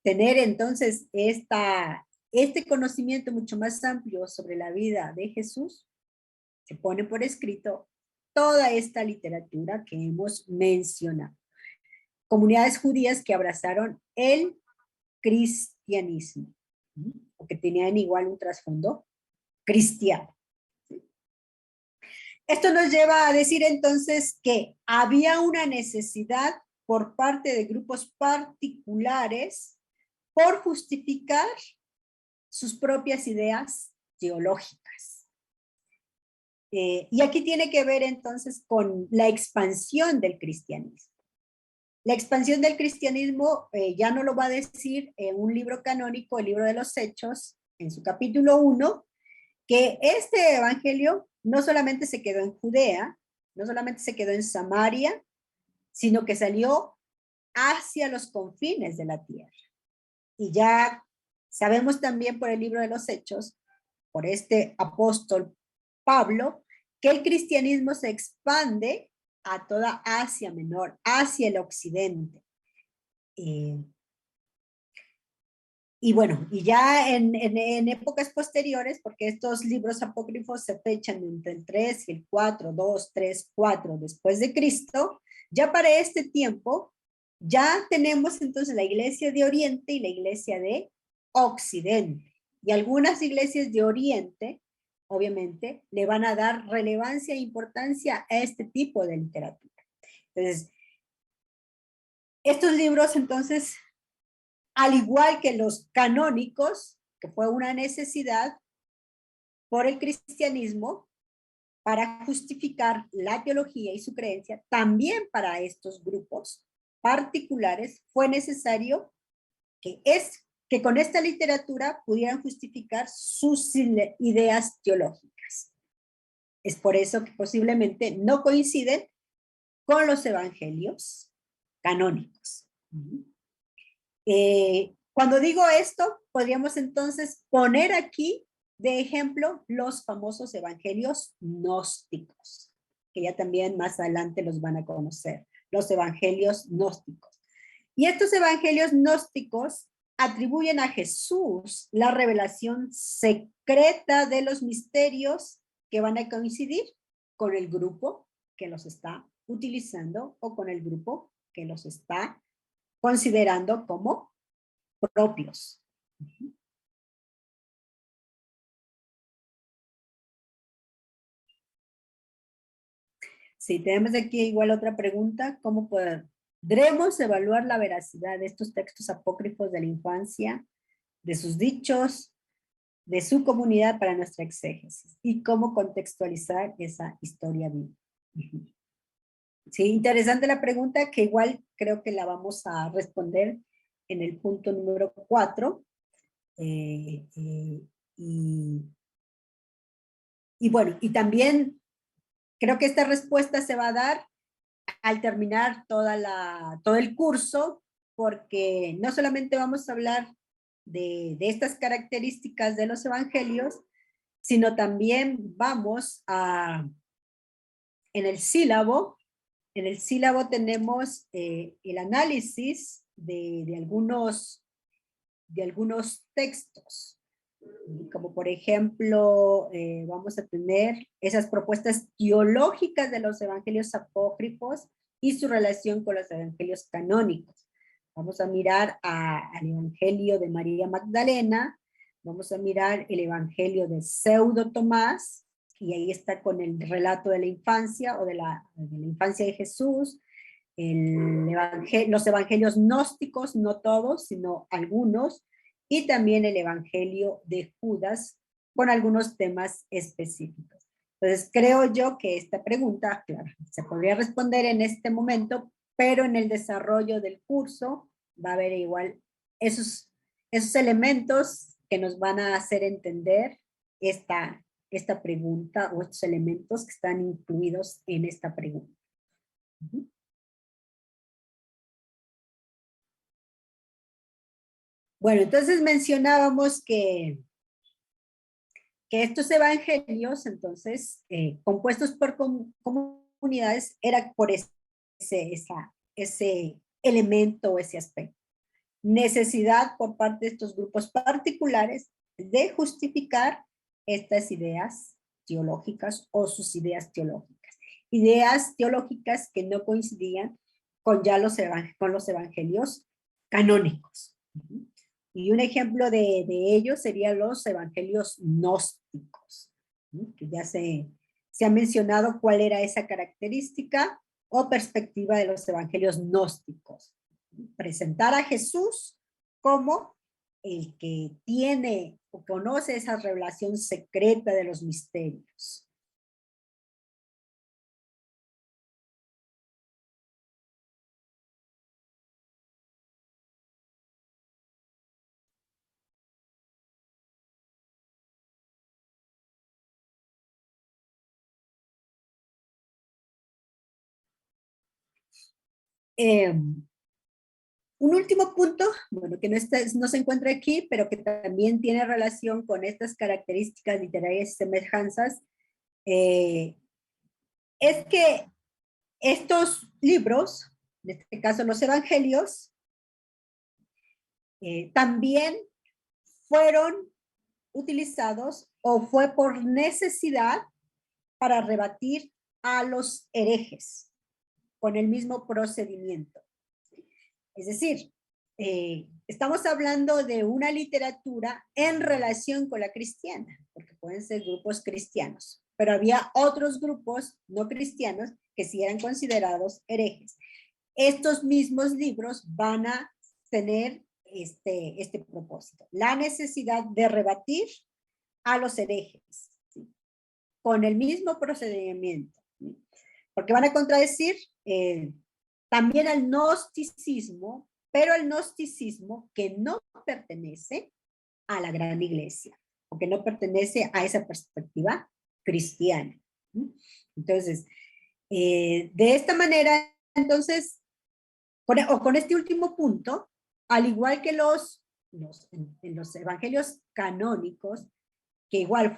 tener entonces este conocimiento mucho más amplio sobre la vida de Jesús, se pone por escrito toda esta literatura que hemos mencionado. Comunidades judías que abrazaron el cristianismo, o que tenían igual un trasfondo cristiano. Esto nos lleva a decir entonces que había una necesidad por parte de grupos particulares por justificar sus propias ideas teológicas. Y aquí tiene que ver entonces con la expansión del cristianismo. La expansión del cristianismo ya no lo va a decir en un libro canónico, el libro de los Hechos, en su capítulo 1, que este evangelio no solamente se quedó en Judea, no solamente se quedó en Samaria, sino que salió hacia los confines de la tierra. Y ya sabemos también por el libro de los Hechos, por este apóstol Pablo, que el cristianismo se expande a toda Asia Menor, hacia el occidente. Y bueno, y ya en épocas posteriores, porque estos libros apócrifos se fechan entre el 3 y el 4, 2, 3, 4 después de Cristo, ya para este tiempo, ya tenemos entonces la iglesia de Oriente y la iglesia de Occidente. Y algunas iglesias de Oriente, obviamente, le van a dar relevancia e importancia a este tipo de literatura. Entonces, estos libros entonces, al igual que los canónicos, que fue una necesidad por el cristianismo para justificar la teología y su creencia, también para estos grupos particulares fue necesario que con esta literatura pudieran justificar sus ideas teológicas. Es por eso que posiblemente no coinciden con los evangelios canónicos. Cuando digo esto, podríamos entonces poner aquí de ejemplo los famosos evangelios gnósticos. que ya también más adelante los van a conocer, los evangelios gnósticos. Y estos evangelios gnósticos atribuyen a Jesús la revelación secreta de los misterios que van a coincidir con el grupo que los está utilizando o con el grupo que los está considerando como propios. Sí, tenemos aquí igual otra pregunta. ¿Cómo podremos evaluar la veracidad de estos textos apócrifos de la infancia, de sus dichos, de su comunidad para nuestra exégesis? ¿Y cómo contextualizar esa historia viva? Sí, interesante la pregunta, que igual creo que la vamos a responder en el punto número 4. Y bueno, y también creo que esta respuesta se va a dar al terminar todo el curso, porque no solamente vamos a hablar de estas características de los evangelios, sino también vamos a, en el sílabo tenemos el análisis de algunos textos, como por ejemplo, vamos a tener esas propuestas teológicas de los evangelios apócrifos y su relación con los evangelios canónicos. Vamos a mirar al evangelio de María Magdalena, vamos a mirar el evangelio de Pseudo Tomás, y ahí está con el relato de la infancia o de la infancia de Jesús, los evangelios gnósticos, no todos, sino algunos, y también el evangelio de Judas, con algunos temas específicos. Entonces, creo yo que esta pregunta, claro, se podría responder en este momento, pero en el desarrollo del curso va a haber igual esos elementos que nos van a hacer entender esta pregunta, o estos elementos que están incluidos en esta pregunta. Bueno, entonces mencionábamos que estos evangelios, entonces, compuestos por comunidades, era por ese elemento, ese aspecto. Necesidad por parte de estos grupos particulares de justificar estas ideas teológicas o sus ideas teológicas. Ideas teológicas que no coincidían con con los evangelios canónicos. Y un ejemplo de ellos serían los evangelios gnósticos, ¿no? Que ya se ha mencionado cuál era esa característica o perspectiva de los evangelios gnósticos. Presentar a Jesús como el que tiene o conoce esa revelación secreta de los misterios. Un último punto, bueno, que no se encuentra aquí, pero que también tiene relación con estas características literarias y semejanzas, es que estos libros, en este caso los evangelios, también fueron utilizados o fue por necesidad para rebatir a los herejes con el mismo procedimiento. Es decir, estamos hablando de una literatura en relación con la cristiana, porque pueden ser grupos cristianos, pero había otros grupos no cristianos que sí eran considerados herejes. Estos mismos libros van a tener este propósito, la necesidad de rebatir a los herejes, ¿sí? Con el mismo procedimiento, ¿sí? Porque van a contradecir también al gnosticismo, pero el gnosticismo que no pertenece a la gran iglesia, o que no pertenece a esa perspectiva cristiana. Entonces, de esta manera, entonces, con este último punto, al igual que en los evangelios canónicos, que igual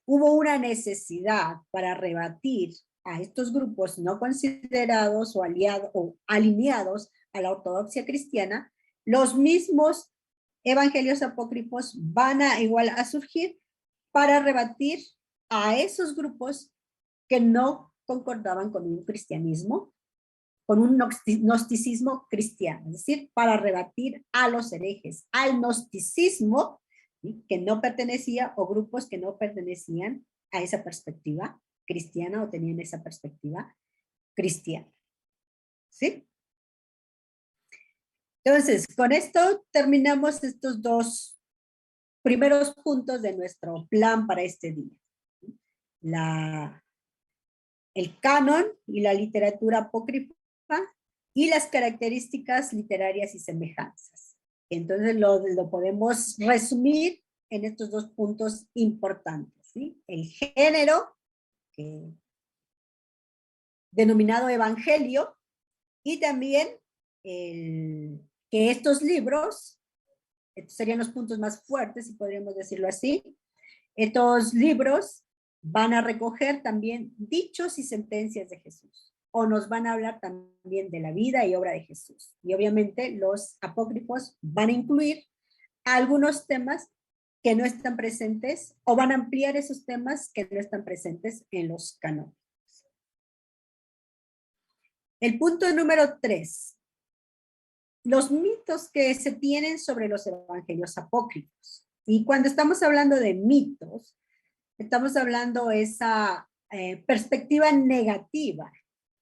hubo una necesidad para rebatir a estos grupos no considerados o aliados o alineados a la ortodoxia cristiana, los mismos evangelios apócrifos van a igual a surgir para rebatir a esos grupos que no concordaban con un cristianismo, con un gnosticismo cristiano, es decir, para rebatir a los herejes, al gnosticismo, ¿sí?, que no pertenecía, o grupos que no pertenecían a esa perspectiva cristiana o tenían esa perspectiva cristiana. ¿Sí? Entonces, con esto terminamos estos dos primeros puntos de nuestro plan para este día. El canon y la literatura apócrifa y las características literarias y semejanzas. Entonces lo podemos resumir en estos dos puntos importantes, ¿sí? El género, denominado evangelio, y también que estos libros, estos serían los puntos más fuertes, si podríamos decirlo así, estos libros van a recoger también dichos y sentencias de Jesús, o nos van a hablar también de la vida y obra de Jesús. Y obviamente los apócrifos van a incluir algunos temas que no están presentes, o van a ampliar esos temas que no están presentes en los canónicos. El punto número 3. Los mitos que se tienen sobre los evangelios apócrifos. Y cuando estamos hablando de mitos, estamos hablando de esa perspectiva negativa,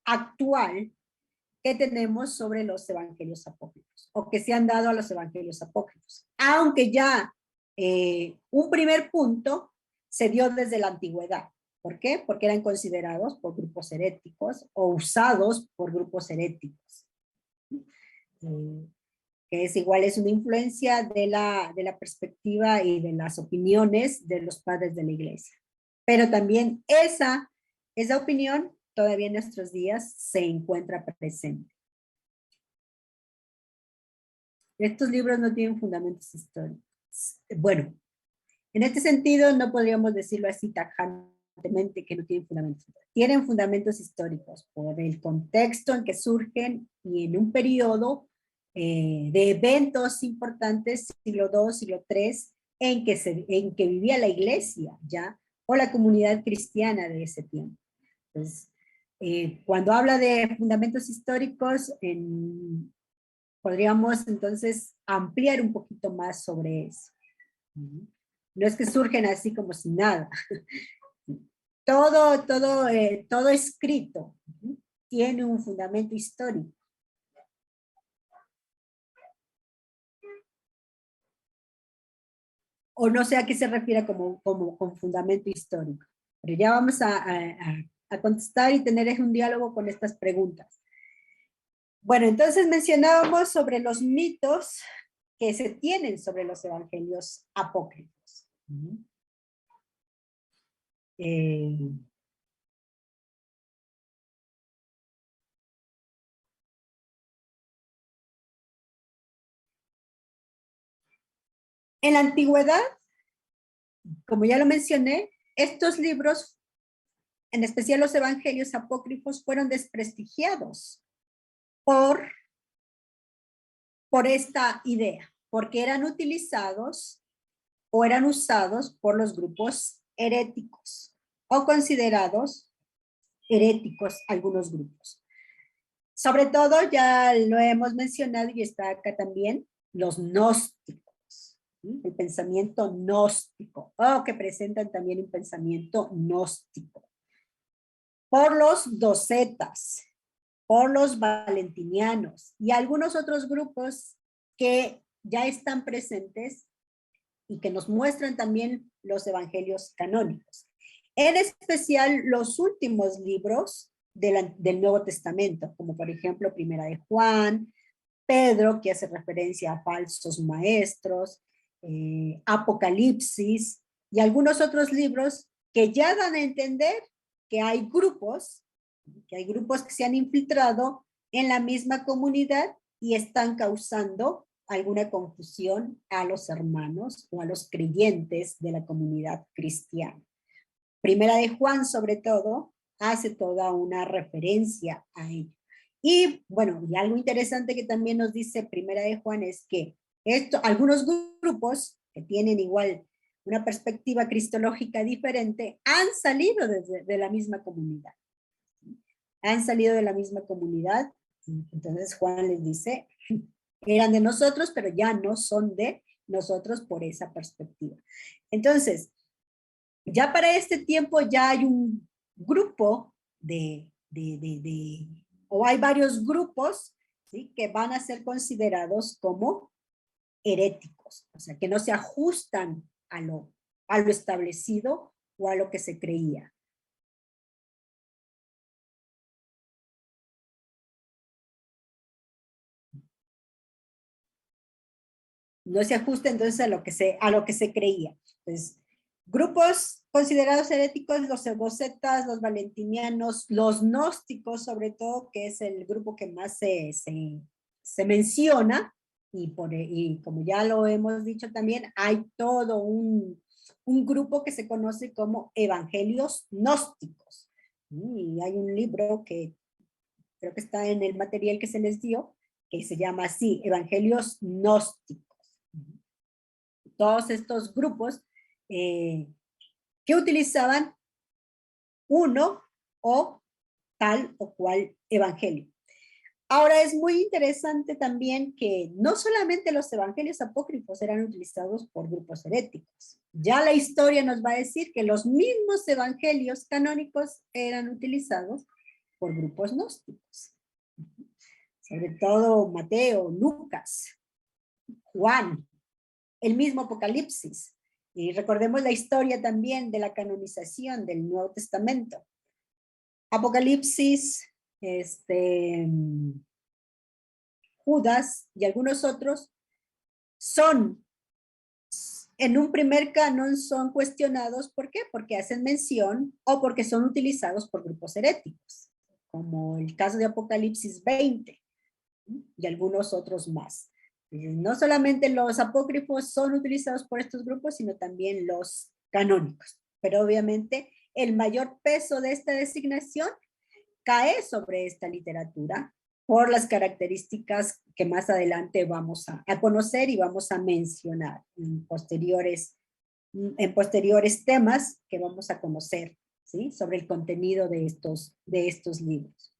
actual, que tenemos sobre los evangelios apócrifos, o que se han dado a los evangelios apócrifos. Aunque ya un primer punto se dio desde la antigüedad. ¿Por qué? Porque eran considerados por grupos heréticos o usados por grupos heréticos. Que es igual, es una influencia de la perspectiva y de las opiniones de los padres de la iglesia. Pero también esa opinión todavía en nuestros días se encuentra presente. Estos libros no tienen fundamentos históricos. Bueno, en este sentido no podríamos decirlo así tajantemente que no tienen fundamentos. Tienen fundamentos históricos por el contexto en que surgen y en un periodo de eventos importantes, siglo II, siglo III, en que vivía la iglesia ya, o la comunidad cristiana de ese tiempo. Entonces, cuando habla de fundamentos históricos, podríamos entonces ampliar un poquito más sobre eso. No es que surgen así como si nada. Todo escrito tiene un fundamento histórico. O no sé a qué se refiere como con fundamento histórico. Pero ya vamos a contestar y tener un diálogo con estas preguntas. Bueno, entonces mencionábamos sobre los mitos que se tienen sobre los evangelios apócrifos. En la antigüedad, como ya lo mencioné, estos libros, en especial los evangelios apócrifos, fueron desprestigiados por esta idea, porque eran utilizados o eran usados por los grupos heréticos o considerados heréticos algunos grupos. Sobre todo, ya lo hemos mencionado y está acá también, los gnósticos, ¿sí? El pensamiento gnóstico, o que presentan también un pensamiento gnóstico. Por los docetas, por los valentinianos y algunos otros grupos que ya están presentes y que nos muestran también los evangelios canónicos. En especial los últimos libros del Nuevo Testamento, como por ejemplo Primera de Juan, Pedro, que hace referencia a falsos maestros, Apocalipsis y algunos otros libros que ya dan a entender que hay grupos que se han infiltrado en la misma comunidad y están causando alguna confusión a los hermanos o a los creyentes de la comunidad cristiana. Primera de Juan, sobre todo, hace toda una referencia a ello. Y bueno, y algo interesante que también nos dice Primera de Juan es que algunos grupos que tienen igual una perspectiva cristológica diferente han salido de la misma comunidad. Han salido de la misma comunidad. Entonces Juan les dice, eran de nosotros, pero ya no son de nosotros por esa perspectiva. Entonces, ya para este tiempo ya hay un grupo o hay varios grupos, ¿sí?, que van a ser considerados como heréticos, o sea, que no se ajustan a lo establecido o a lo que se creía. No se ajusta entonces a lo que se creía. Entonces, grupos considerados heréticos, los egocetas, los valentinianos, los gnósticos, sobre todo, que es el grupo que más se menciona, y como ya lo hemos dicho también, hay todo un grupo que se conoce como evangelios gnósticos. Y hay un libro que creo que está en el material que se les dio, que se llama así, Evangelios Gnósticos. Todos estos grupos que utilizaban uno o tal o cual evangelio. Ahora es muy interesante también que no solamente los evangelios apócrifos eran utilizados por grupos heréticos. Ya la historia nos va a decir que los mismos evangelios canónicos eran utilizados por grupos gnósticos. Sobre todo Mateo, Lucas, Juan, el mismo Apocalipsis. Y recordemos la historia también de la canonización del Nuevo Testamento. Apocalipsis, Judas y algunos otros son, en un primer canon, son cuestionados. ¿Por qué? Porque hacen mención o porque son utilizados por grupos heréticos, como el caso de Apocalipsis 20 y algunos otros más. No solamente los apócrifos son utilizados por estos grupos, sino también los canónicos. Pero obviamente el mayor peso de esta designación cae sobre esta literatura por las características que más adelante vamos a conocer y vamos a mencionar en posteriores temas que vamos a conocer, ¿sí?, sobre el contenido de estos libros.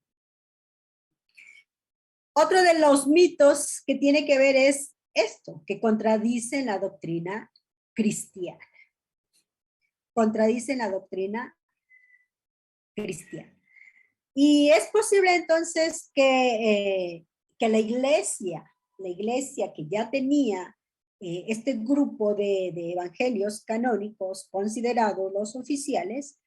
Otro de los mitos que tiene que ver es esto, que contradicen la doctrina cristiana. Contradicen la doctrina cristiana. Y es posible entonces que la iglesia que ya tenía este grupo de evangelios canónicos considerados los oficiales,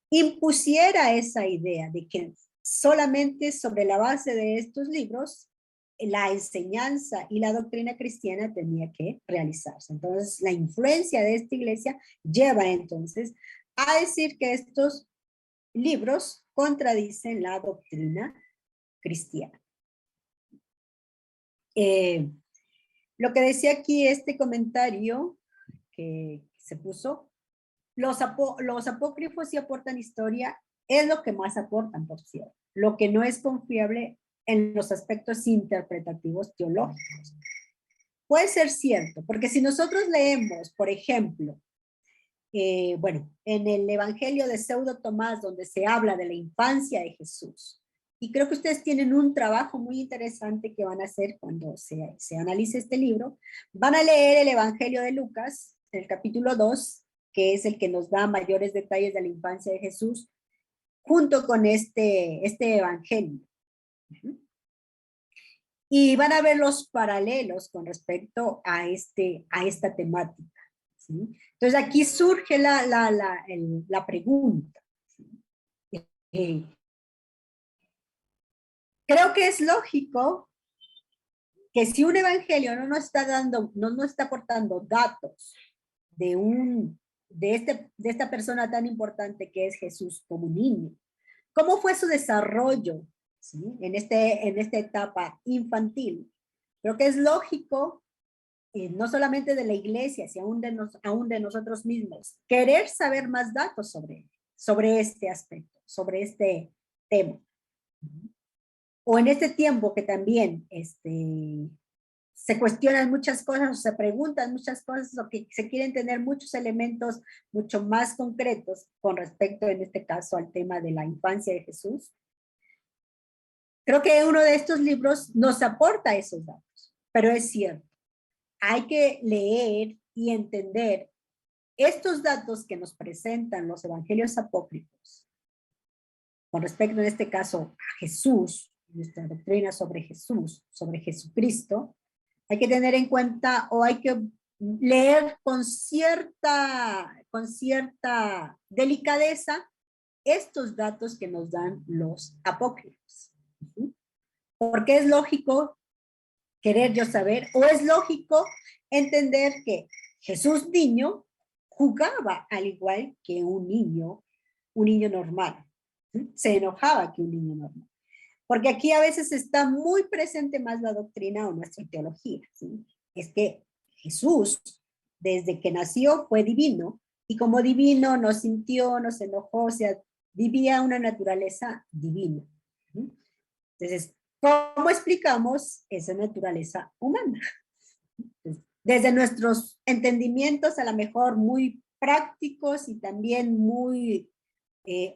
impusiera esa idea de que solamente sobre la base de estos libros la enseñanza y la doctrina cristiana tenía que realizarse. Entonces, la influencia de esta iglesia lleva entonces a decir que estos libros contradicen la doctrina cristiana. Lo que decía aquí este comentario que se puso, los apócrifos sí aportan historia, es lo que más aportan, por cierto. Lo que no es confiable en los aspectos interpretativos teológicos. Puede ser cierto, porque si nosotros leemos, por ejemplo, bueno, en el Evangelio de Pseudo Tomás, donde se habla de la infancia de Jesús, y creo que ustedes tienen un trabajo muy interesante que van a hacer cuando se analice este libro, van a leer el Evangelio de Lucas, el capítulo 2, que es el que nos da mayores detalles de la infancia de Jesús, junto con este Evangelio. Y van a ver los paralelos con respecto a esta temática, ¿sí? Entonces aquí surge la pregunta, ¿sí? Creo que es lógico que si un evangelio no nos está aportando datos de esta persona tan importante que es Jesús como niño, ¿cómo fue su desarrollo, ¿sí?, en esta etapa infantil? Creo que es lógico, no solamente de la iglesia, sino aún de nosotros mismos, querer saber más datos sobre este aspecto, sobre este tema. O en este tiempo que también se cuestionan muchas cosas, o se preguntan muchas cosas, o que se quieren tener muchos elementos mucho más concretos con respecto, en este caso, al tema de la infancia de Jesús. Creo que uno de estos libros nos aporta esos datos, pero es cierto, hay que leer y entender estos datos que nos presentan los evangelios apócrifos, con respecto en este caso a Jesús, nuestra doctrina sobre Jesús, sobre Jesucristo, hay que tener en cuenta o hay que leer con cierta delicadeza estos datos que nos dan los apócrifos. Porque es lógico querer yo saber, o es lógico entender que Jesús niño jugaba al igual que un niño normal. Se enojaba que un niño normal. Porque aquí a veces está muy presente más la doctrina o nuestra teología, ¿sí? Es que Jesús, desde que nació, fue divino, y como divino no sintió, no se enojó, o sea, vivía una naturaleza divina. ¿Sí? Entonces, ¿cómo explicamos esa naturaleza humana? Entonces, desde nuestros entendimientos, a lo mejor muy prácticos y también muy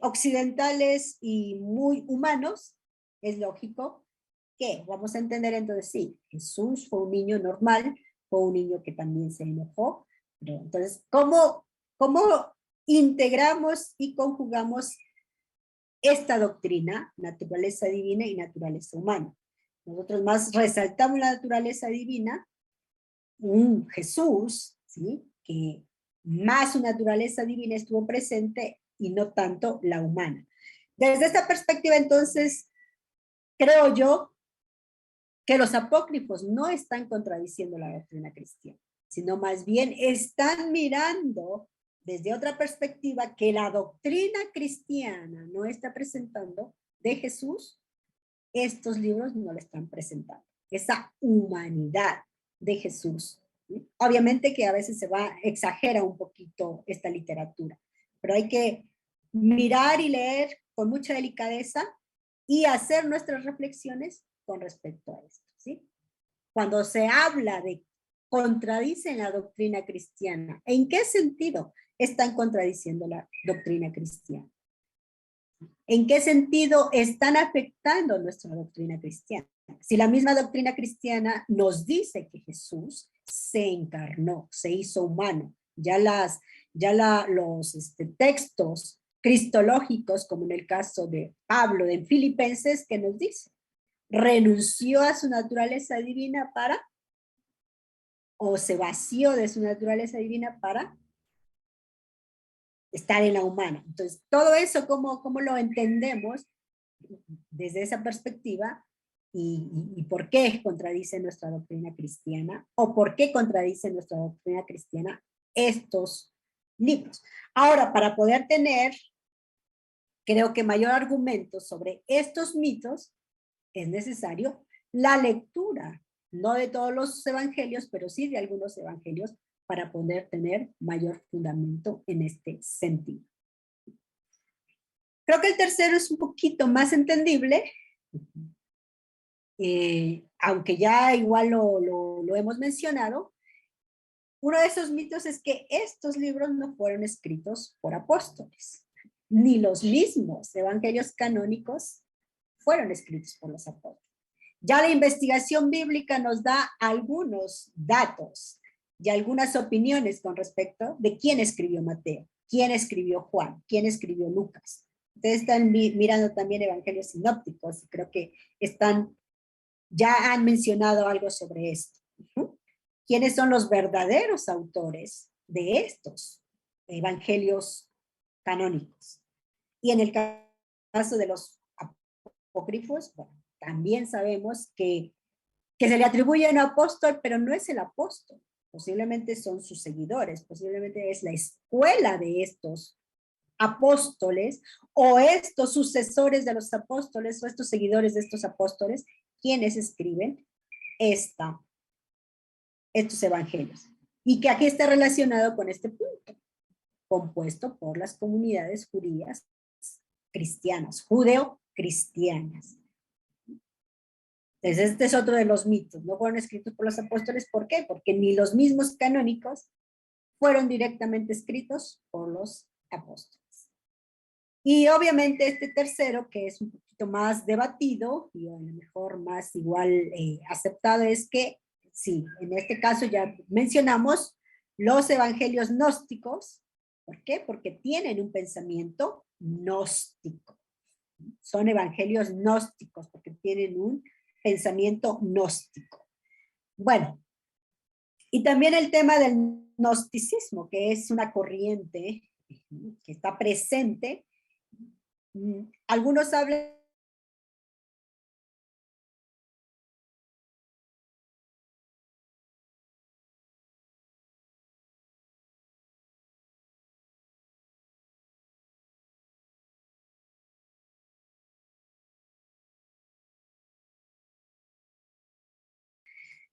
occidentales y muy humanos, es lógico que vamos a entender entonces, sí, Jesús fue un niño normal, fue un niño que también se enojó, pero entonces, ¿cómo integramos y conjugamos esta doctrina, naturaleza divina y naturaleza humana? Nosotros más resaltamos la naturaleza divina, un Jesús, ¿sí? Que más su naturaleza divina estuvo presente y no tanto la humana. Desde esta perspectiva, entonces, creo yo que los apócrifos no están contradiciendo la doctrina cristiana, sino más bien están mirando desde otra perspectiva que la doctrina cristiana no está presentando de Jesús, estos libros no le están presentando. Esa humanidad de Jesús. ¿Sí? Obviamente que a veces exagera un poquito esta literatura, pero hay que mirar y leer con mucha delicadeza y hacer nuestras reflexiones con respecto a esto, ¿sí? Cuando se habla de contradicen la doctrina cristiana, ¿en qué sentido están contradiciendo la doctrina cristiana? ¿En qué sentido están afectando nuestra doctrina cristiana? Si la misma doctrina cristiana nos dice que Jesús se encarnó, se hizo humano, los textos cristológicos, como en el caso de Pablo de Filipenses, que nos dice, renunció a su naturaleza divina o se vació de su naturaleza divina para estar en la humana. Entonces, todo eso, ¿cómo lo entendemos desde esa perspectiva? Y por qué contradice nuestra doctrina cristiana, o por qué contradice nuestra doctrina cristiana estos libros. Ahora, para poder tener, creo que mayor argumento sobre estos mitos, es necesario la lectura, no de todos los evangelios, pero sí de algunos evangelios, para poder tener mayor fundamento en este sentido. Creo que el tercero es un poquito más entendible, aunque ya igual lo hemos mencionado. Uno de esos mitos es que estos libros no fueron escritos por apóstoles, ni los mismos evangelios canónicos fueron escritos por los apóstoles. Ya la investigación bíblica nos da algunos datos y algunas opiniones con respecto de quién escribió Mateo, quién escribió Juan, quién escribió Lucas. Ustedes están mirando también evangelios sinópticos y creo que ya han mencionado algo sobre esto. ¿Quiénes son los verdaderos autores de estos evangelios canónicos? Y en el caso de los apócrifos, bueno, también sabemos que se le atribuye a un apóstol, pero no es el apóstol. Posiblemente son sus seguidores, posiblemente es la escuela de estos apóstoles o estos sucesores de los apóstoles o estos seguidores de estos apóstoles quienes escriben estos evangelios. Y que aquí está relacionado con este punto, compuesto por las comunidades judías cristianas, judeo-cristianas. Entonces, este es otro de los mitos. No fueron escritos por los apóstoles. ¿Por qué? Porque ni los mismos canónicos fueron directamente escritos por los apóstoles. Y obviamente este tercero, que es un poquito más debatido y a lo mejor más igual aceptado, es que, sí, en este caso ya mencionamos los evangelios gnósticos. ¿Por qué? Porque tienen un pensamiento gnóstico. Son evangelios gnósticos porque tienen un pensamiento gnóstico. Bueno, y también el tema del gnosticismo, que es una corriente que está presente. Algunos hablan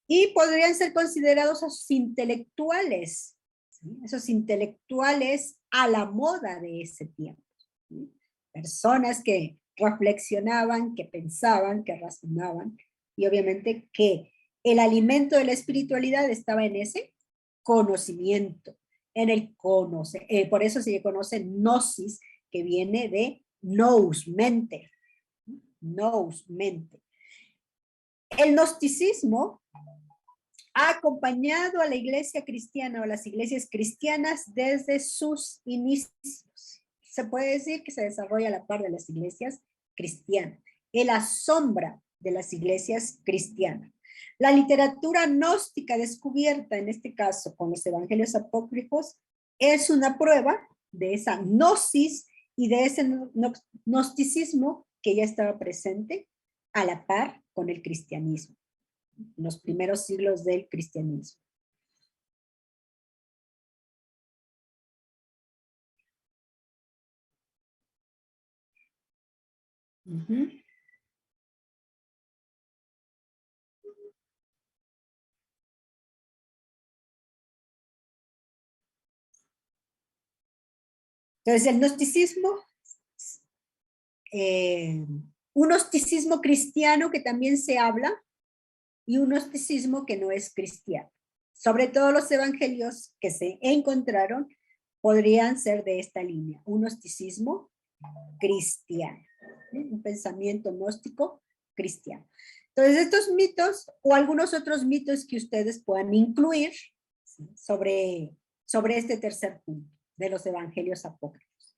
y podrían ser considerados esos intelectuales, ¿sí? Esos intelectuales a la moda de ese tiempo, ¿sí? Personas que reflexionaban, que pensaban, que razonaban, y obviamente que el alimento de la espiritualidad estaba en ese conocimiento, en el conocer. Por eso se conoce gnosis, que viene de nous, mente. Nous, mente. El gnosticismo ha acompañado a la iglesia cristiana o las iglesias cristianas desde sus inicios. Se puede decir que se desarrolla a la par de las iglesias cristianas. Él asombra de las iglesias cristianas. La literatura gnóstica descubierta, en este caso con los evangelios apócrifos, es una prueba de esa gnosis y de ese gnosticismo que ya estaba presente a la par con el cristianismo, en los primeros siglos del cristianismo. Entonces, el gnosticismo, un gnosticismo cristiano que también se habla y un gnosticismo que no es cristiano. Sobre todo los evangelios que se encontraron podrían ser de esta línea, un gnosticismo cristiano, un pensamiento gnóstico cristiano. Entonces, estos mitos o algunos otros mitos que ustedes puedan incluir, ¿sí?, sobre este tercer punto de los evangelios apócrifos.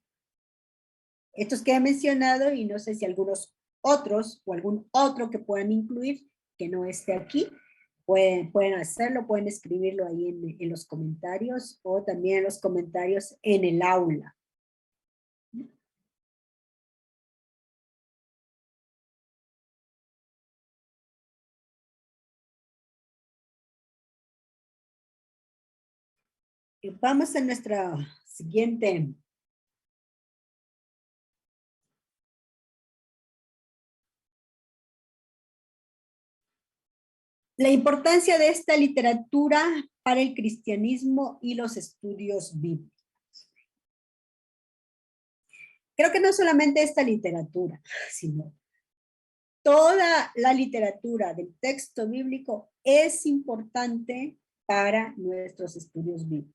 Estos que he mencionado y no sé si algunos otros o algún otro que puedan incluir que no esté aquí, pueden hacerlo, pueden escribirlo ahí en los comentarios o también en los comentarios en el aula. Vamos a nuestra siguiente. La importancia de esta literatura para el cristianismo y los estudios bíblicos. Creo que no solamente esta literatura, sino toda la literatura del texto bíblico es importante para nuestros estudios bíblicos.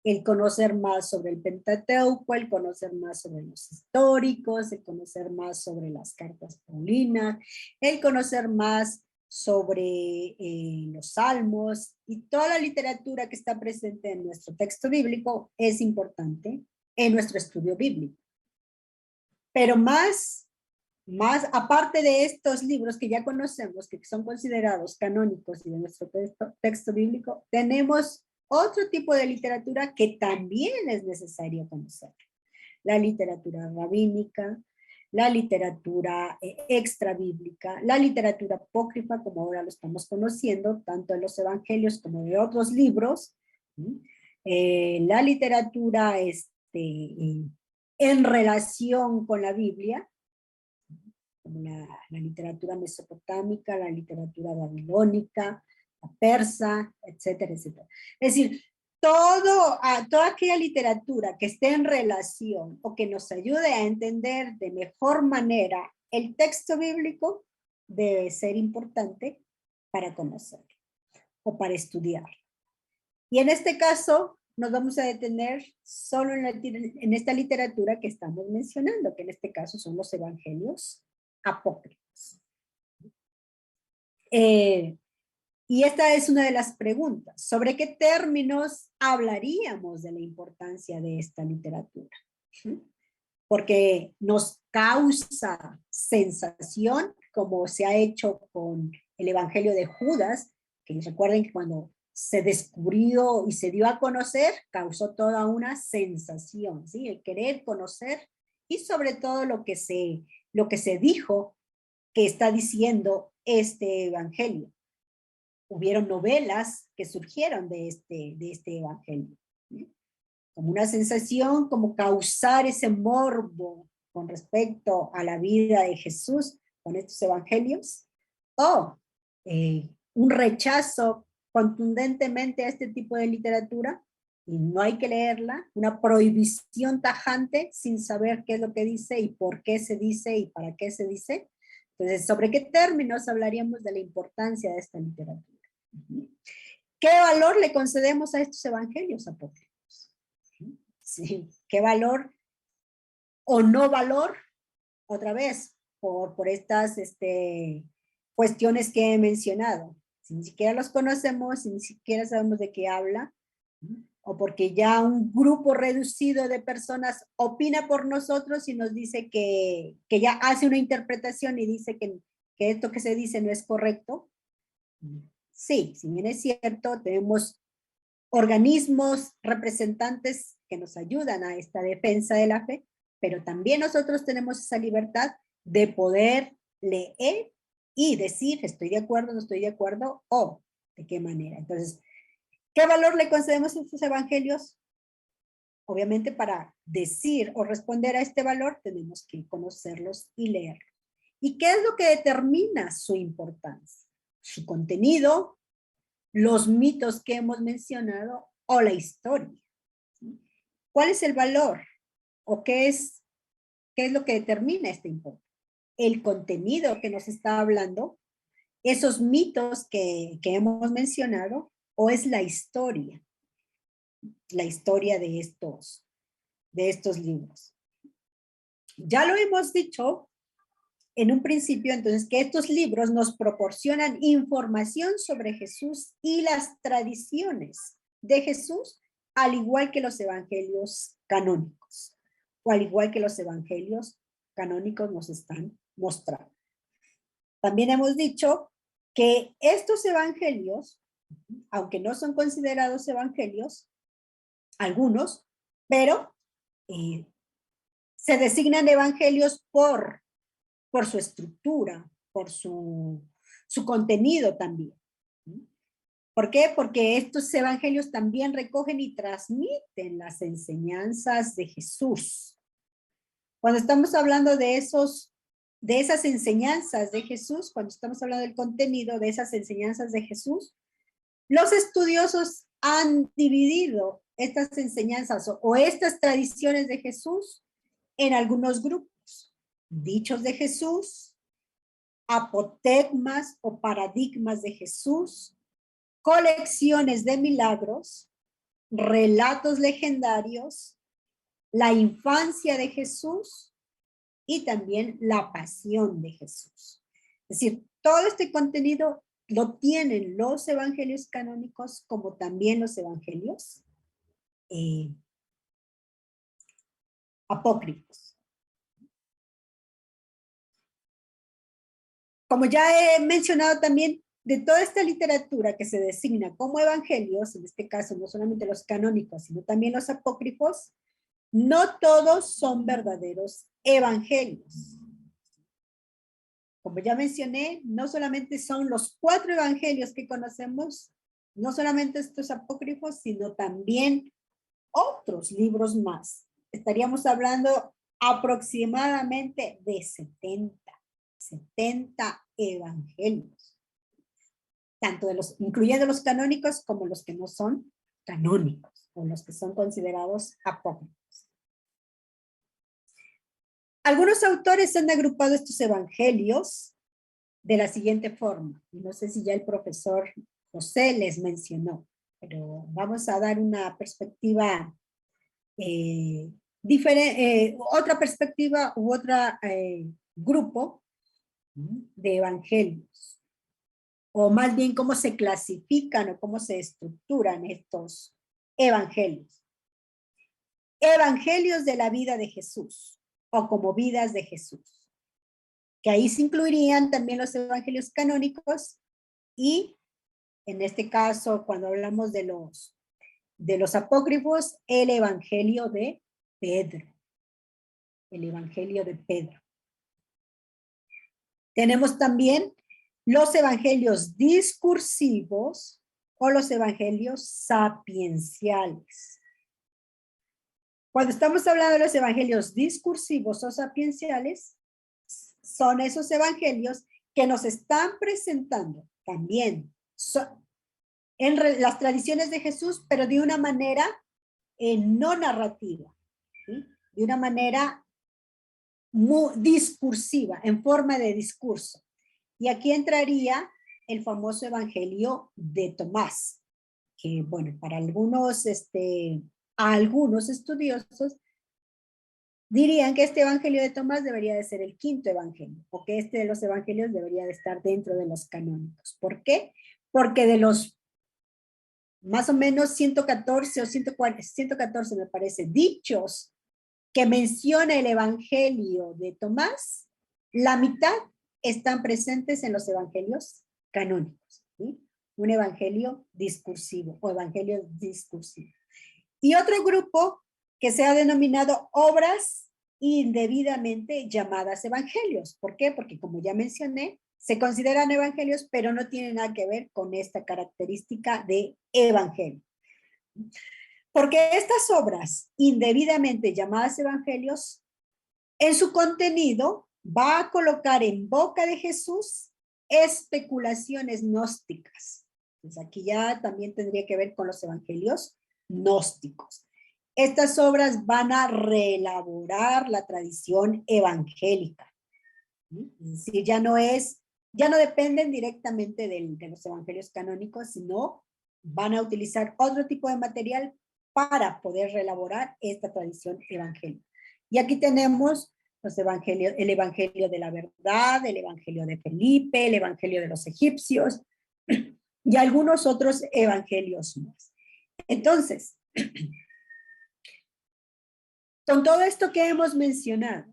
El conocer más sobre el Pentateuco, el conocer más sobre los históricos, el conocer más sobre las cartas paulinas, el conocer más sobre los salmos y toda la literatura que está presente en nuestro texto bíblico es importante en nuestro estudio bíblico. Pero más aparte de estos libros que ya conocemos, que son considerados canónicos y de nuestro texto bíblico, tenemos otro tipo de literatura que también es necesario conocer. La literatura rabínica, la literatura extrabíblica, la literatura apócrifa, como ahora lo estamos conociendo, tanto de los evangelios como de otros libros, la literatura en relación con la Biblia, como la literatura mesopotámica, la literatura babilónica, la persa, etcétera, etcétera. Es decir, toda aquella literatura que esté en relación o que nos ayude a entender de mejor manera el texto bíblico debe ser importante para conocer o para estudiar. Y en este caso nos vamos a detener solo en esta literatura que estamos mencionando, que en este caso son los evangelios apócrifos. Y esta es una de las preguntas. ¿Sobre qué términos hablaríamos de la importancia de esta literatura? Porque nos causa sensación, como se ha hecho con el Evangelio de Judas, que recuerden que cuando se descubrió y se dio a conocer, causó toda una sensación, ¿sí? El querer conocer y sobre todo lo que se dijo que está diciendo este Evangelio. Hubieron novelas que surgieron de este evangelio, ¿sí? Como una sensación, como causar ese morbo con respecto a la vida de Jesús con estos evangelios, o un rechazo contundentemente a este tipo de literatura, y no hay que leerla, una prohibición tajante sin saber qué es lo que dice y por qué se dice y para qué se dice. Entonces, ¿sobre qué términos hablaríamos de la importancia de esta literatura? ¿Qué valor le concedemos a estos evangelios apócrifos? Sí. ¿Qué valor o no valor? Otra vez, por estas cuestiones que he mencionado. Si ni siquiera los conocemos, si ni siquiera sabemos de qué habla, o porque ya un grupo reducido de personas opina por nosotros y nos dice que ya hace una interpretación y dice que esto que se dice no es correcto. Sí, si bien es cierto, tenemos organismos representantes que nos ayudan a esta defensa de la fe, pero también nosotros tenemos esa libertad de poder leer y decir estoy de acuerdo, no estoy de acuerdo, o de qué manera. Entonces, ¿qué valor le concedemos a estos evangelios? Obviamente para decir o responder a este valor tenemos que conocerlos y leerlos. ¿Y qué es lo que determina su importancia? Su contenido, los mitos que hemos mencionado o la historia. ¿Cuál es el valor? ¿O qué es lo que determina este importe? El contenido que nos está hablando, esos mitos que hemos mencionado, o es la historia de estos libros. Ya lo hemos dicho en un principio, entonces, que estos libros nos proporcionan información sobre Jesús y las tradiciones de Jesús, al igual que los evangelios canónicos, o al igual que los evangelios canónicos nos están mostrando. También hemos dicho que estos evangelios, aunque no son considerados evangelios, algunos, pero se designan evangelios por su estructura, por su contenido también. ¿Por qué? Porque estos evangelios también recogen y transmiten las enseñanzas de Jesús. Cuando estamos hablando de esas enseñanzas de Jesús, cuando estamos hablando del contenido de esas enseñanzas de Jesús, los estudiosos han dividido estas enseñanzas o estas tradiciones de Jesús en algunos grupos. Dichos de Jesús, apotegmas o paradigmas de Jesús, colecciones de milagros, relatos legendarios, la infancia de Jesús y también la pasión de Jesús. Es decir, todo este contenido lo tienen los evangelios canónicos como también los evangelios apócrifos. Como ya he mencionado también, de toda esta literatura que se designa como evangelios, en este caso no solamente los canónicos, sino también los apócrifos, no todos son verdaderos evangelios. Como ya mencioné, no solamente son los 4 evangelios que conocemos, no solamente estos apócrifos, sino también otros libros más. Estaríamos hablando aproximadamente de 70 evangelios, tanto incluyendo los canónicos como los que no son canónicos. o los que son considerados apócrifos. Algunos autores han agrupado estos evangelios de la siguiente forma. No sé si ya el profesor José les mencionó, pero vamos a dar una perspectiva diferente, otra perspectiva u otra grupo de evangelios, o más bien cómo se clasifican o cómo se estructuran estos evangelios. Evangelios de la vida de Jesús, o como vidas de Jesús, que ahí se incluirían también los evangelios canónicos y, en este caso, cuando hablamos de los apócrifos, el evangelio de Pedro. El evangelio de Pedro. Tenemos también los evangelios discursivos o los evangelios sapienciales. Cuando estamos hablando de los evangelios discursivos o sapienciales, son esos evangelios que nos están presentando también en las tradiciones de Jesús, pero de una manera no narrativa, ¿sí? De una manera muy discursiva, en forma de discurso. Y aquí entraría el famoso evangelio de Tomás, que bueno, para algunos estudiosos dirían que este evangelio de Tomás debería de ser el quinto evangelio, o que este de los evangelios debería de estar dentro de los canónicos. ¿Por qué? Porque de los más o menos 114 o 114 me parece, dichos que menciona el evangelio de Tomás, la mitad están presentes en los evangelios canónicos, ¿sí? Un evangelio discursivo o evangelio discursivo. Y otro grupo que se ha denominado obras indebidamente llamadas evangelios. ¿Por qué? Porque como ya mencioné, se consideran evangelios, pero no tienen nada que ver con esta característica de evangelio. Porque estas obras indebidamente llamadas evangelios, en su contenido va a colocar en boca de Jesús especulaciones gnósticas. Pues aquí ya también tendría que ver con los evangelios gnósticos. Estas obras van a reelaborar la tradición evangélica. Es decir, ya no dependen directamente de los evangelios canónicos, sino van a utilizar otro tipo de material para poder reelaborar esta tradición evangélica. Y aquí tenemos los evangelios, el evangelio de la verdad, el evangelio de Felipe, el evangelio de los egipcios y algunos otros evangelios más. Entonces, con todo esto que hemos mencionado,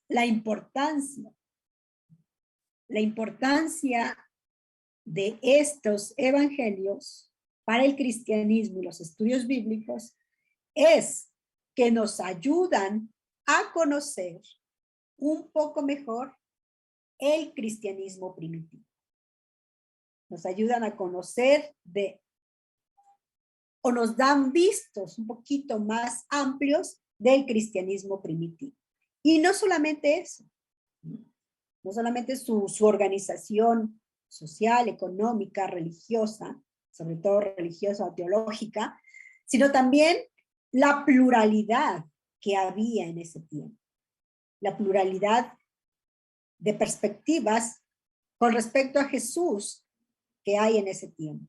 la importancia de estos evangelios para el cristianismo y los estudios bíblicos es que nos ayudan a conocer un poco mejor el cristianismo primitivo. Nos ayudan a conocer o nos dan vistos un poquito más amplios del cristianismo primitivo. Y no solamente eso, no solamente su organización social, económica, religiosa, sobre todo religiosa o teológica, sino también la pluralidad que había en ese tiempo, la pluralidad de perspectivas con respecto a Jesús que hay en ese tiempo,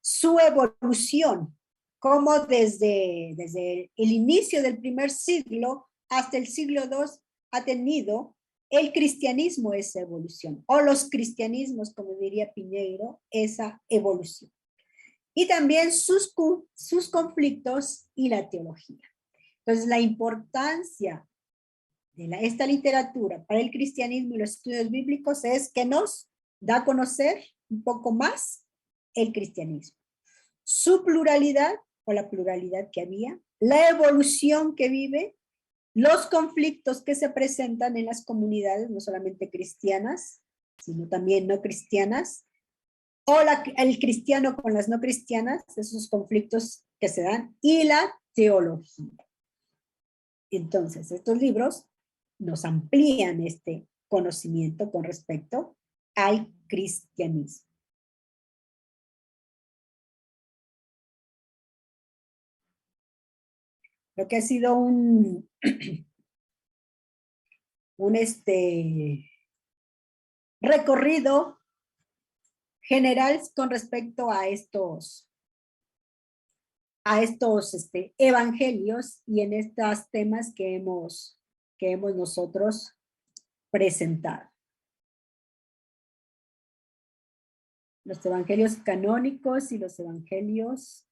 su evolución, como desde el inicio del primer siglo hasta el siglo II ha tenido el cristianismo esa evolución, o los cristianismos, como diría Piñeiro, esa evolución. Y también sus conflictos y la teología. Entonces, la importancia de esta literatura para el cristianismo y los estudios bíblicos es que nos da a conocer un poco más el cristianismo. Su pluralidad, o la pluralidad que había, la evolución que vive, los conflictos que se presentan en las comunidades, no solamente cristianas, sino también no cristianas, o el cristiano con las no cristianas, esos conflictos que se dan, y la teología. Entonces, estos libros nos amplían este conocimiento con respecto al cristianismo. Lo que ha sido un recorrido general con respecto a estos evangelios y en estos temas que hemos nosotros presentado. Los evangelios canónicos y los evangelios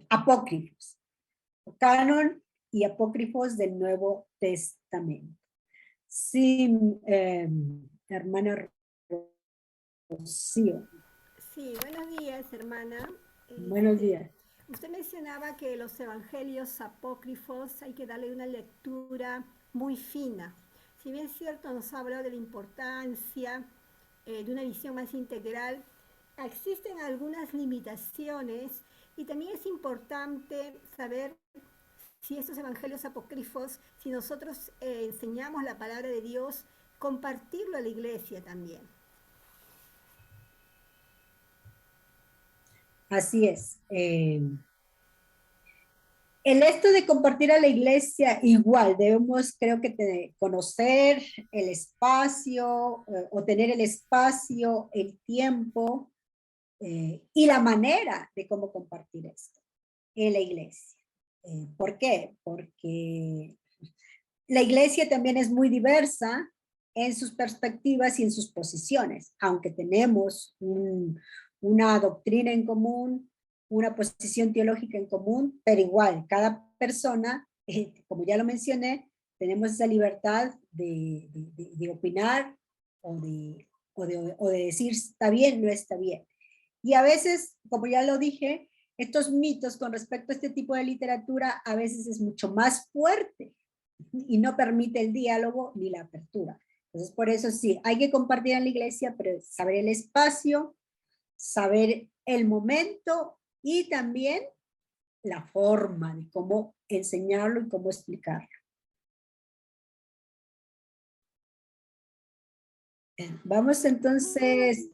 apócrifos. Canon y apócrifos del Nuevo Testamento. Sí, hermana Rocío. Sí, buenos días, hermana. Buenos días. Usted mencionaba que los evangelios apócrifos hay que darle una lectura muy fina. Si bien es cierto, nos ha hablado de la importancia de una visión más integral, existen algunas limitaciones y también es importante saber si estos evangelios apócrifos, si nosotros enseñamos la palabra de Dios, compartirlo a la iglesia también. Así es. El esto de compartir a la iglesia, igual, debemos, creo que conocer el espacio, o tener el espacio, el tiempo, y la manera de cómo compartir esto en la iglesia. ¿Por qué? Porque la iglesia también es muy diversa en sus perspectivas y en sus posiciones, aunque tenemos una doctrina en común, una posición teológica en común, pero igual, cada persona, como ya lo mencioné, tenemos esa libertad de opinar o de decir está bien, no está bien. Y a veces, como ya lo dije, estos mitos con respecto a este tipo de literatura a veces es mucho más fuerte y no permite el diálogo ni la apertura. Entonces, por eso sí, hay que compartir en la iglesia, pero saber el espacio, saber el momento y también la forma de cómo enseñarlo y cómo explicarlo. Vamos entonces,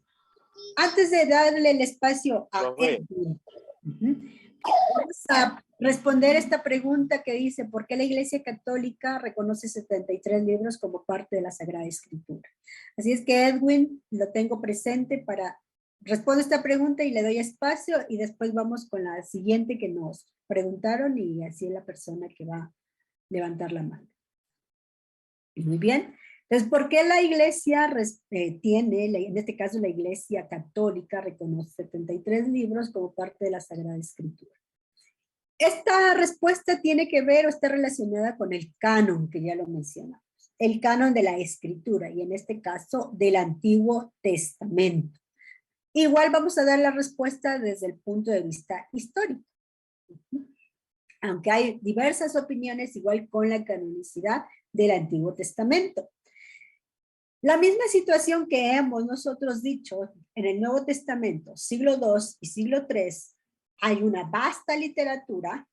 antes de darle el espacio a Edwin, vamos a responder esta pregunta que dice, ¿por qué la Iglesia Católica reconoce 73 libros como parte de la Sagrada Escritura? Así es que Edwin, lo tengo presente para responder esta pregunta y le doy espacio y después vamos con la siguiente que nos preguntaron y así es la persona que va a levantar la mano. Muy bien. Entonces, ¿por qué la iglesia tiene, en este caso la Iglesia Católica, reconoce 73 libros como parte de la Sagrada Escritura? Esta respuesta tiene que ver o está relacionada con el canon, que ya lo mencionamos. El canon de la Escritura, y en este caso del Antiguo Testamento. Igual vamos a dar la respuesta desde el punto de vista histórico. Aunque hay diversas opiniones, igual con la canonicidad del Antiguo Testamento. La misma situación que hemos nosotros dicho en el Nuevo Testamento, siglo II y siglo III, hay una vasta literatura,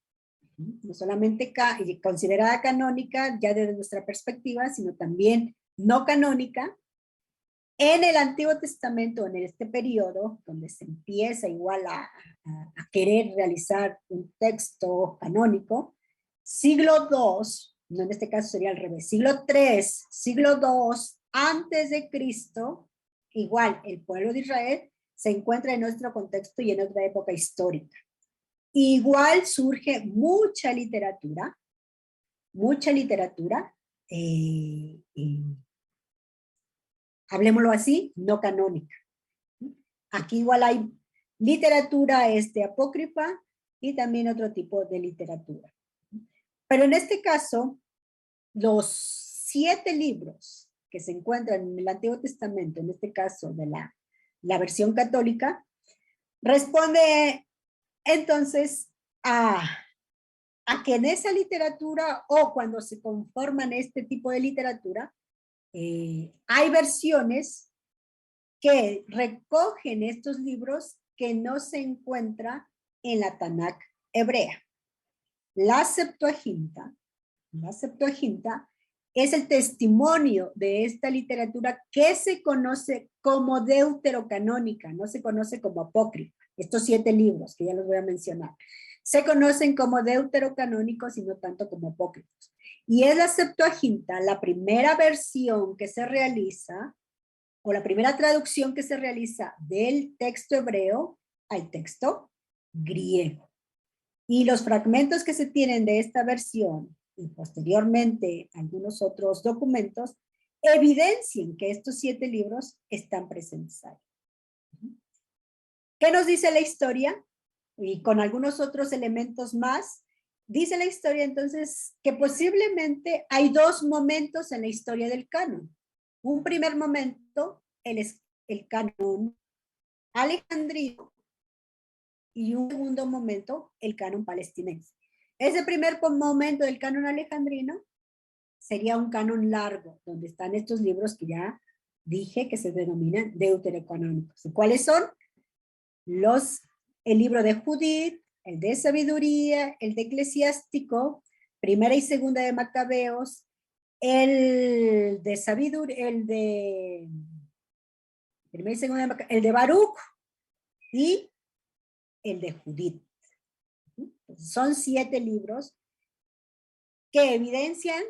no solamente considerada canónica ya desde nuestra perspectiva, sino también no canónica. En el Antiguo Testamento, en este periodo, donde se empieza igual a querer realizar un texto canónico, siglo II, no, en este caso sería al revés, siglo III, siglo II, antes de Cristo, igual el pueblo de Israel se encuentra en nuestro contexto y en otra época histórica. Igual surge mucha literatura, hablemoslo así, no canónica. Aquí igual hay literatura apócrifa y también otro tipo de literatura. Pero en este caso, los 7 libros que se encuentran en el Antiguo Testamento, en este caso de la versión católica, responde entonces a que en esa literatura o cuando se conforman este tipo de literatura, hay versiones que recogen estos libros que no se encuentra en la Tanakh hebrea. La Septuaginta es el testimonio de esta literatura que se conoce como deuterocanónica, no se conoce como apócrifa. Estos 7 libros que ya los voy a mencionar. se conocen como deuterocanónicos y no tanto como apócrifos. Y es la Septuaginta, la primera versión que se realiza, o la primera traducción que se realiza del texto hebreo al texto griego. Y los fragmentos que se tienen de esta versión y posteriormente algunos otros documentos evidencian que estos 7 libros están presentes ahí. ¿Qué nos dice la historia? Y con algunos otros elementos más, dice la historia entonces que posiblemente hay 2 momentos en la historia del canon. Un primer momento, el canon alejandrino, y un segundo momento, el canon palestinense. Ese primer momento del canon alejandrino sería un canon largo, donde están estos libros que ya dije que se denominan deuterocanónicos. ¿Cuáles son? El libro de Judith, el de sabiduría, el de eclesiástico, primera y segunda de Macabeos, el de sabiduría, el de primera y segunda de Macabeos, el de Baruch y el de Judith. Son 7 libros que evidencian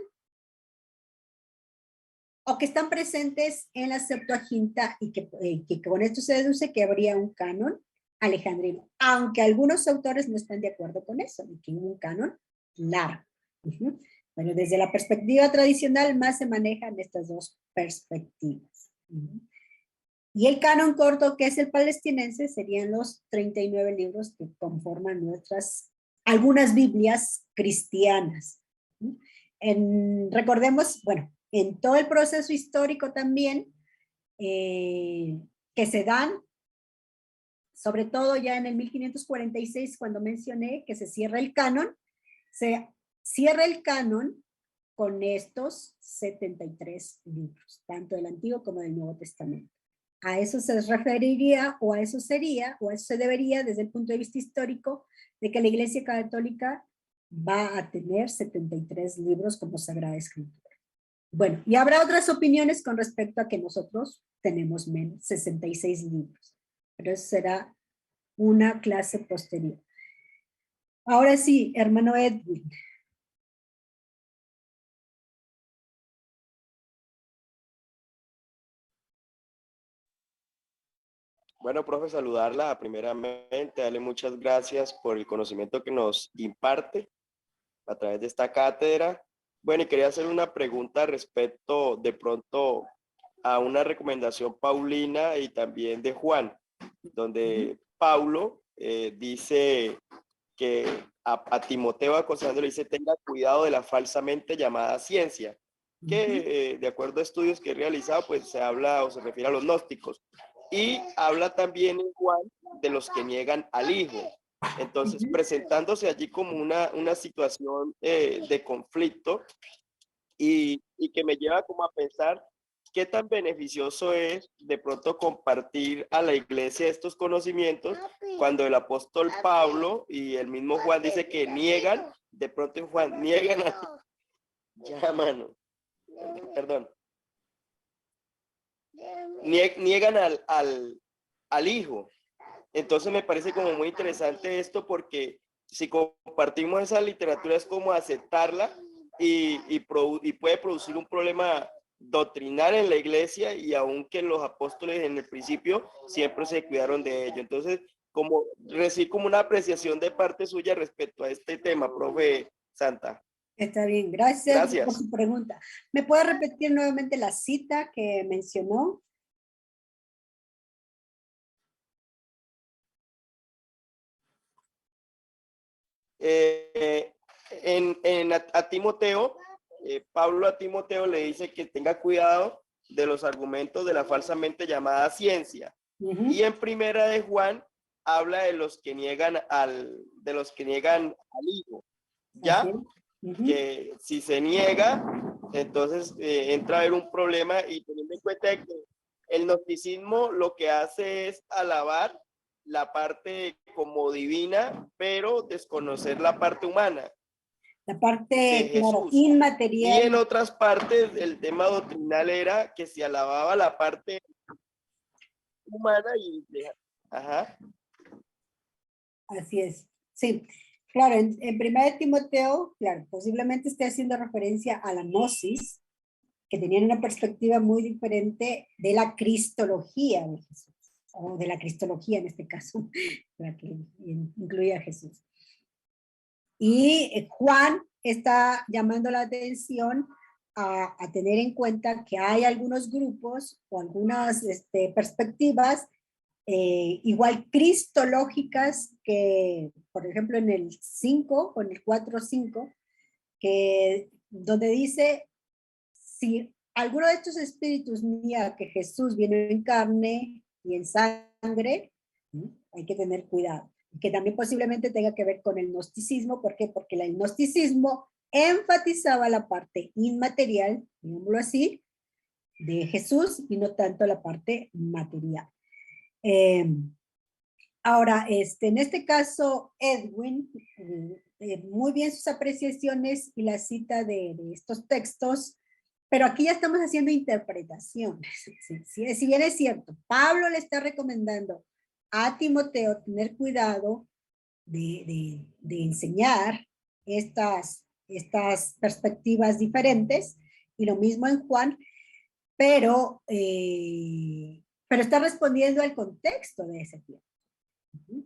o que están presentes en la Septuaginta y que con esto se deduce que habría un canon alejandrino, aunque algunos autores no están de acuerdo con eso, y que hubo un canon largo. Bueno, desde la perspectiva tradicional más se manejan estas 2 perspectivas. Y el canon corto, que es el palestinense, serían los 39 libros que conforman algunas Biblias cristianas. Recordemos, bueno, en todo el proceso histórico también, que se dan, sobre todo ya en el 1546, cuando mencioné que se cierra el canon con estos 73 libros, tanto del Antiguo como del Nuevo Testamento. A eso se referiría, o a eso sería, o a eso se debería, desde el punto de vista histórico, de que la Iglesia Católica va a tener 73 libros como Sagrada Escritura. Bueno, y habrá otras opiniones con respecto a que nosotros tenemos menos, 66 libros. Pero eso será una clase posterior. Ahora sí, hermano Edwin. Bueno, profe, saludarla primeramente, darle muchas gracias por el conocimiento que nos imparte a través de esta cátedra. Bueno, y quería hacer una pregunta respecto de pronto a una recomendación paulina y también de Juan, donde Pablo dice que a Timoteo aconsejándole dice, tenga cuidado de la falsamente llamada ciencia, que de acuerdo a estudios que he realizado, pues se habla o se refiere a los gnósticos. Y habla también en Juan de los que niegan al Hijo. Entonces, presentándose allí como una situación de conflicto y que me lleva como a pensar qué tan beneficioso es de pronto compartir a la iglesia estos conocimientos cuando el apóstol Pablo y el mismo Juan dice que niegan, de pronto en Juan niegan a... Ya, mano. Perdón. Niegan al Hijo. Entonces me parece como muy interesante esto porque si compartimos esa literatura es como aceptarla y puede producir un problema doctrinal en la iglesia y aunque los apóstoles en el principio siempre se cuidaron de ello. Entonces, como recibir como una apreciación de parte suya respecto a este tema, profe Santa. Está bien, gracias por su pregunta. ¿Me puede repetir nuevamente la cita que mencionó? A Timoteo, Pablo a Timoteo le dice que tenga cuidado de los argumentos de la falsamente llamada ciencia. Y en primera de Juan habla de los que niegan al Hijo, ¿ya? Que si se niega, entonces entra a haber un problema y teniendo en cuenta que el gnosticismo lo que hace es alabar la parte como divina, pero desconocer la parte humana. La parte, claro, inmaterial. Y en otras partes el tema doctrinal era que se alababa la parte humana y... Ajá. Así es, sí. Claro, en 1 Timoteo, claro, posiblemente esté haciendo referencia a la gnosis, que tenían una perspectiva muy diferente de la cristología de Jesús, o de la cristología en este caso, la que incluye a Jesús. Y Juan está llamando la atención a tener en cuenta que hay algunos grupos o algunas perspectivas igual cristológicas que, por ejemplo, en el 5 o en el 4:5, que donde dice, si alguno de estos espíritus niega que Jesús vino en carne y en sangre, hay que tener cuidado. Que también posiblemente tenga que ver con el gnosticismo. ¿Por qué? Porque el gnosticismo enfatizaba la parte inmaterial, digámoslo así, de Jesús y no tanto la parte material. Ahora, en este caso, Edwin, muy bien sus apreciaciones y la cita de estos textos, pero aquí ya estamos haciendo interpretaciones. Si bien es cierto, Pablo le está recomendando a Timoteo tener cuidado de enseñar estas perspectivas diferentes, y lo mismo en Juan, pero está respondiendo al contexto de ese tiempo.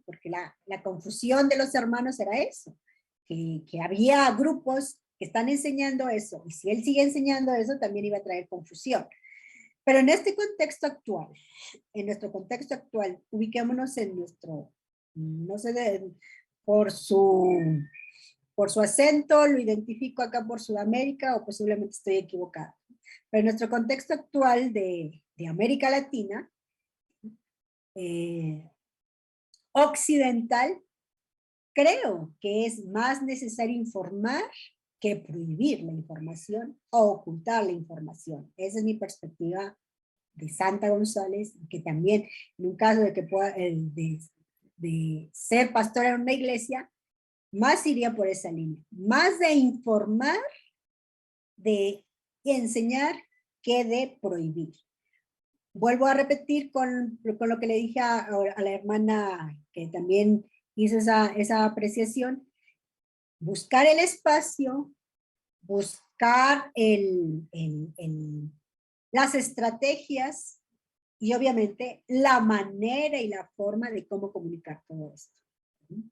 Porque la confusión de los hermanos era eso, que había grupos que están enseñando eso, y si él sigue enseñando eso, también iba a traer confusión. Pero en este contexto actual, en nuestro contexto actual, ubiquémonos en nuestro, no sé, por su acento, lo identifico acá por Sudamérica, o posiblemente estoy equivocada. Pero en nuestro contexto actual de América Latina, occidental, creo que es más necesario informar que prohibir la información o ocultar la información. Esa es mi perspectiva de Santa González, que también en un caso de que pueda de ser pastora en una iglesia, más iría por esa línea, más de informar, de enseñar, que de prohibir. Vuelvo a repetir con lo que le dije a la hermana que también hizo esa apreciación: buscar el espacio, buscar las estrategias y obviamente la manera y la forma de cómo comunicar todo esto.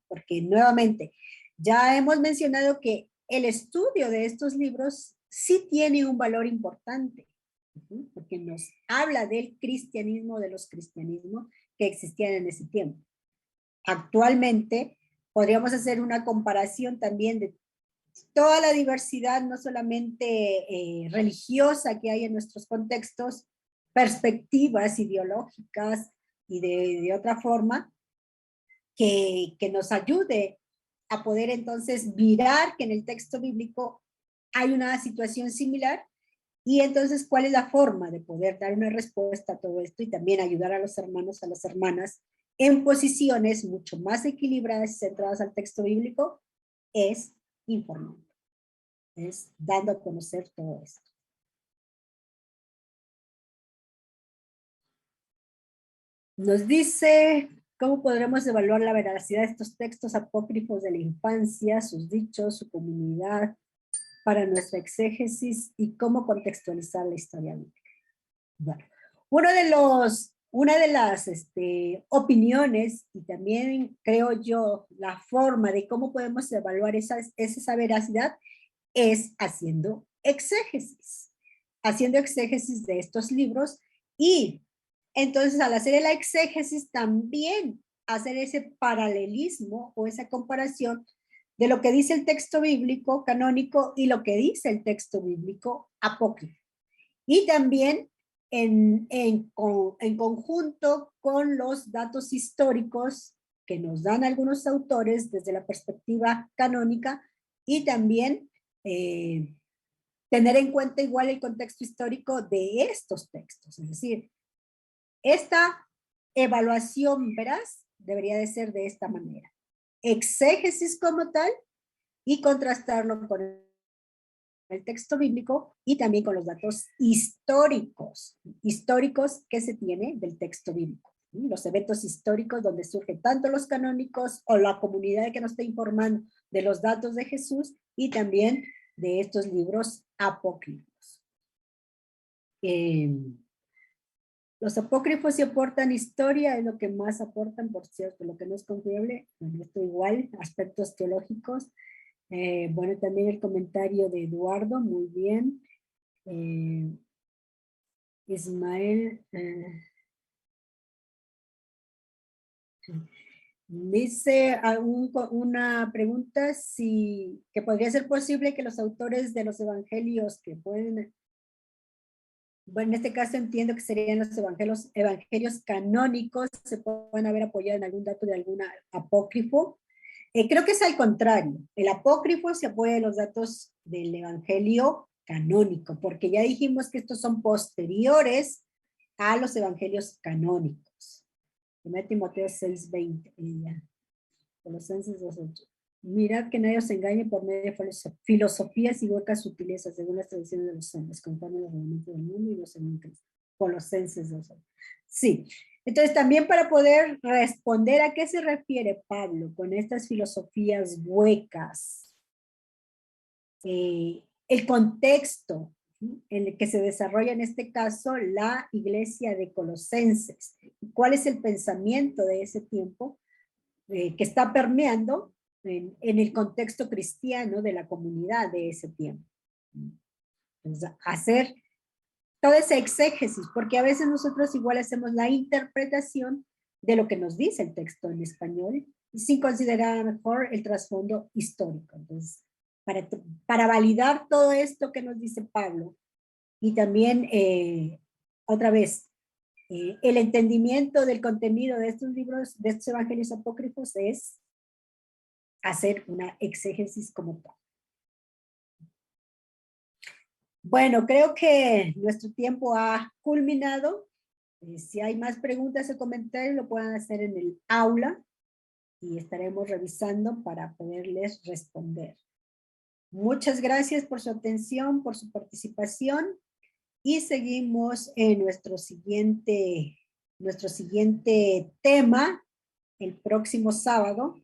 Porque nuevamente, ya hemos mencionado que el estudio de estos libros sí tiene un valor importante, porque nos habla del cristianismo, de los cristianismos que existían en ese tiempo. Actualmente podríamos hacer una comparación también de toda la diversidad, no solamente religiosa que hay en nuestros contextos, perspectivas ideológicas y de otra forma, que nos ayude a poder entonces mirar que en el texto bíblico hay una situación similar, y entonces cuál es la forma de poder dar una respuesta a todo esto y también ayudar a los hermanos, a las hermanas en posiciones mucho más equilibradas y centradas al texto bíblico, es informando, es dando a conocer todo esto. Nos dice: ¿cómo podremos evaluar la veracidad de estos textos apócrifos de la infancia, sus dichos, su comunidad, para nuestra exégesis y cómo contextualizar la historia bíblica? Bueno, una de las opiniones, y también creo yo la forma de cómo podemos evaluar esa veracidad, es haciendo exégesis de estos libros, y entonces al hacer la exégesis también hacer ese paralelismo o esa comparación de lo que dice el texto bíblico canónico y lo que dice el texto bíblico apócrifo. Y también en conjunto con los datos históricos que nos dan algunos autores desde la perspectiva canónica, y también tener en cuenta igual el contexto histórico de estos textos. Es decir, esta evaluación veraz debería de ser de esta manera: exégesis como tal y contrastarlo con el texto bíblico y también con los datos históricos que se tiene del texto bíblico. Los eventos históricos donde surgen tanto los canónicos o la comunidad que nos está informando de los datos de Jesús y también de estos libros apócrifos. Los apócrifos sí aportan historia, es lo que más aportan, por cierto, lo que no es confiable, bueno, esto igual, aspectos teológicos. Bueno, también el comentario de Eduardo, muy bien. Ismael dice una pregunta que podría ser posible que los autores de los evangelios que pueden, bueno, en este caso entiendo que serían los evangelios canónicos, se pueden haber apoyado en algún dato de algún apócrifo. Creo que es al contrario, el apócrifo se apoya en los datos del evangelio canónico, porque ya dijimos que estos son posteriores a los evangelios canónicos. 1 Timoteo 6:20, Colosenses 2:8. Mirad que nadie os engañe por medio de filosofías y huecas sutilezas, según las tradiciones de los hombres, conforme a los reglamentos del mundo y los según Cristo. Colosenses 2:8. Sí, entonces también para poder responder a qué se refiere Pablo con estas filosofías huecas, el contexto en el que se desarrolla en este caso la iglesia de Colosenses, cuál es el pensamiento de ese tiempo que está permeando en el contexto cristiano de la comunidad de ese tiempo. Entonces, hacer toda esa exégesis, porque a veces nosotros igual hacemos la interpretación de lo que nos dice el texto en español, sin considerar a lo mejor el trasfondo histórico. Entonces, para validar todo esto que nos dice Pablo, y también, otra vez, el entendimiento del contenido de estos libros, de estos evangelios apócrifos, es hacer una exégesis como tal. Bueno, creo que nuestro tiempo ha culminado. Si hay más preguntas o comentarios, lo pueden hacer en el aula y estaremos revisando para poderles responder. Muchas gracias por su atención, por su participación y seguimos en nuestro siguiente tema el próximo sábado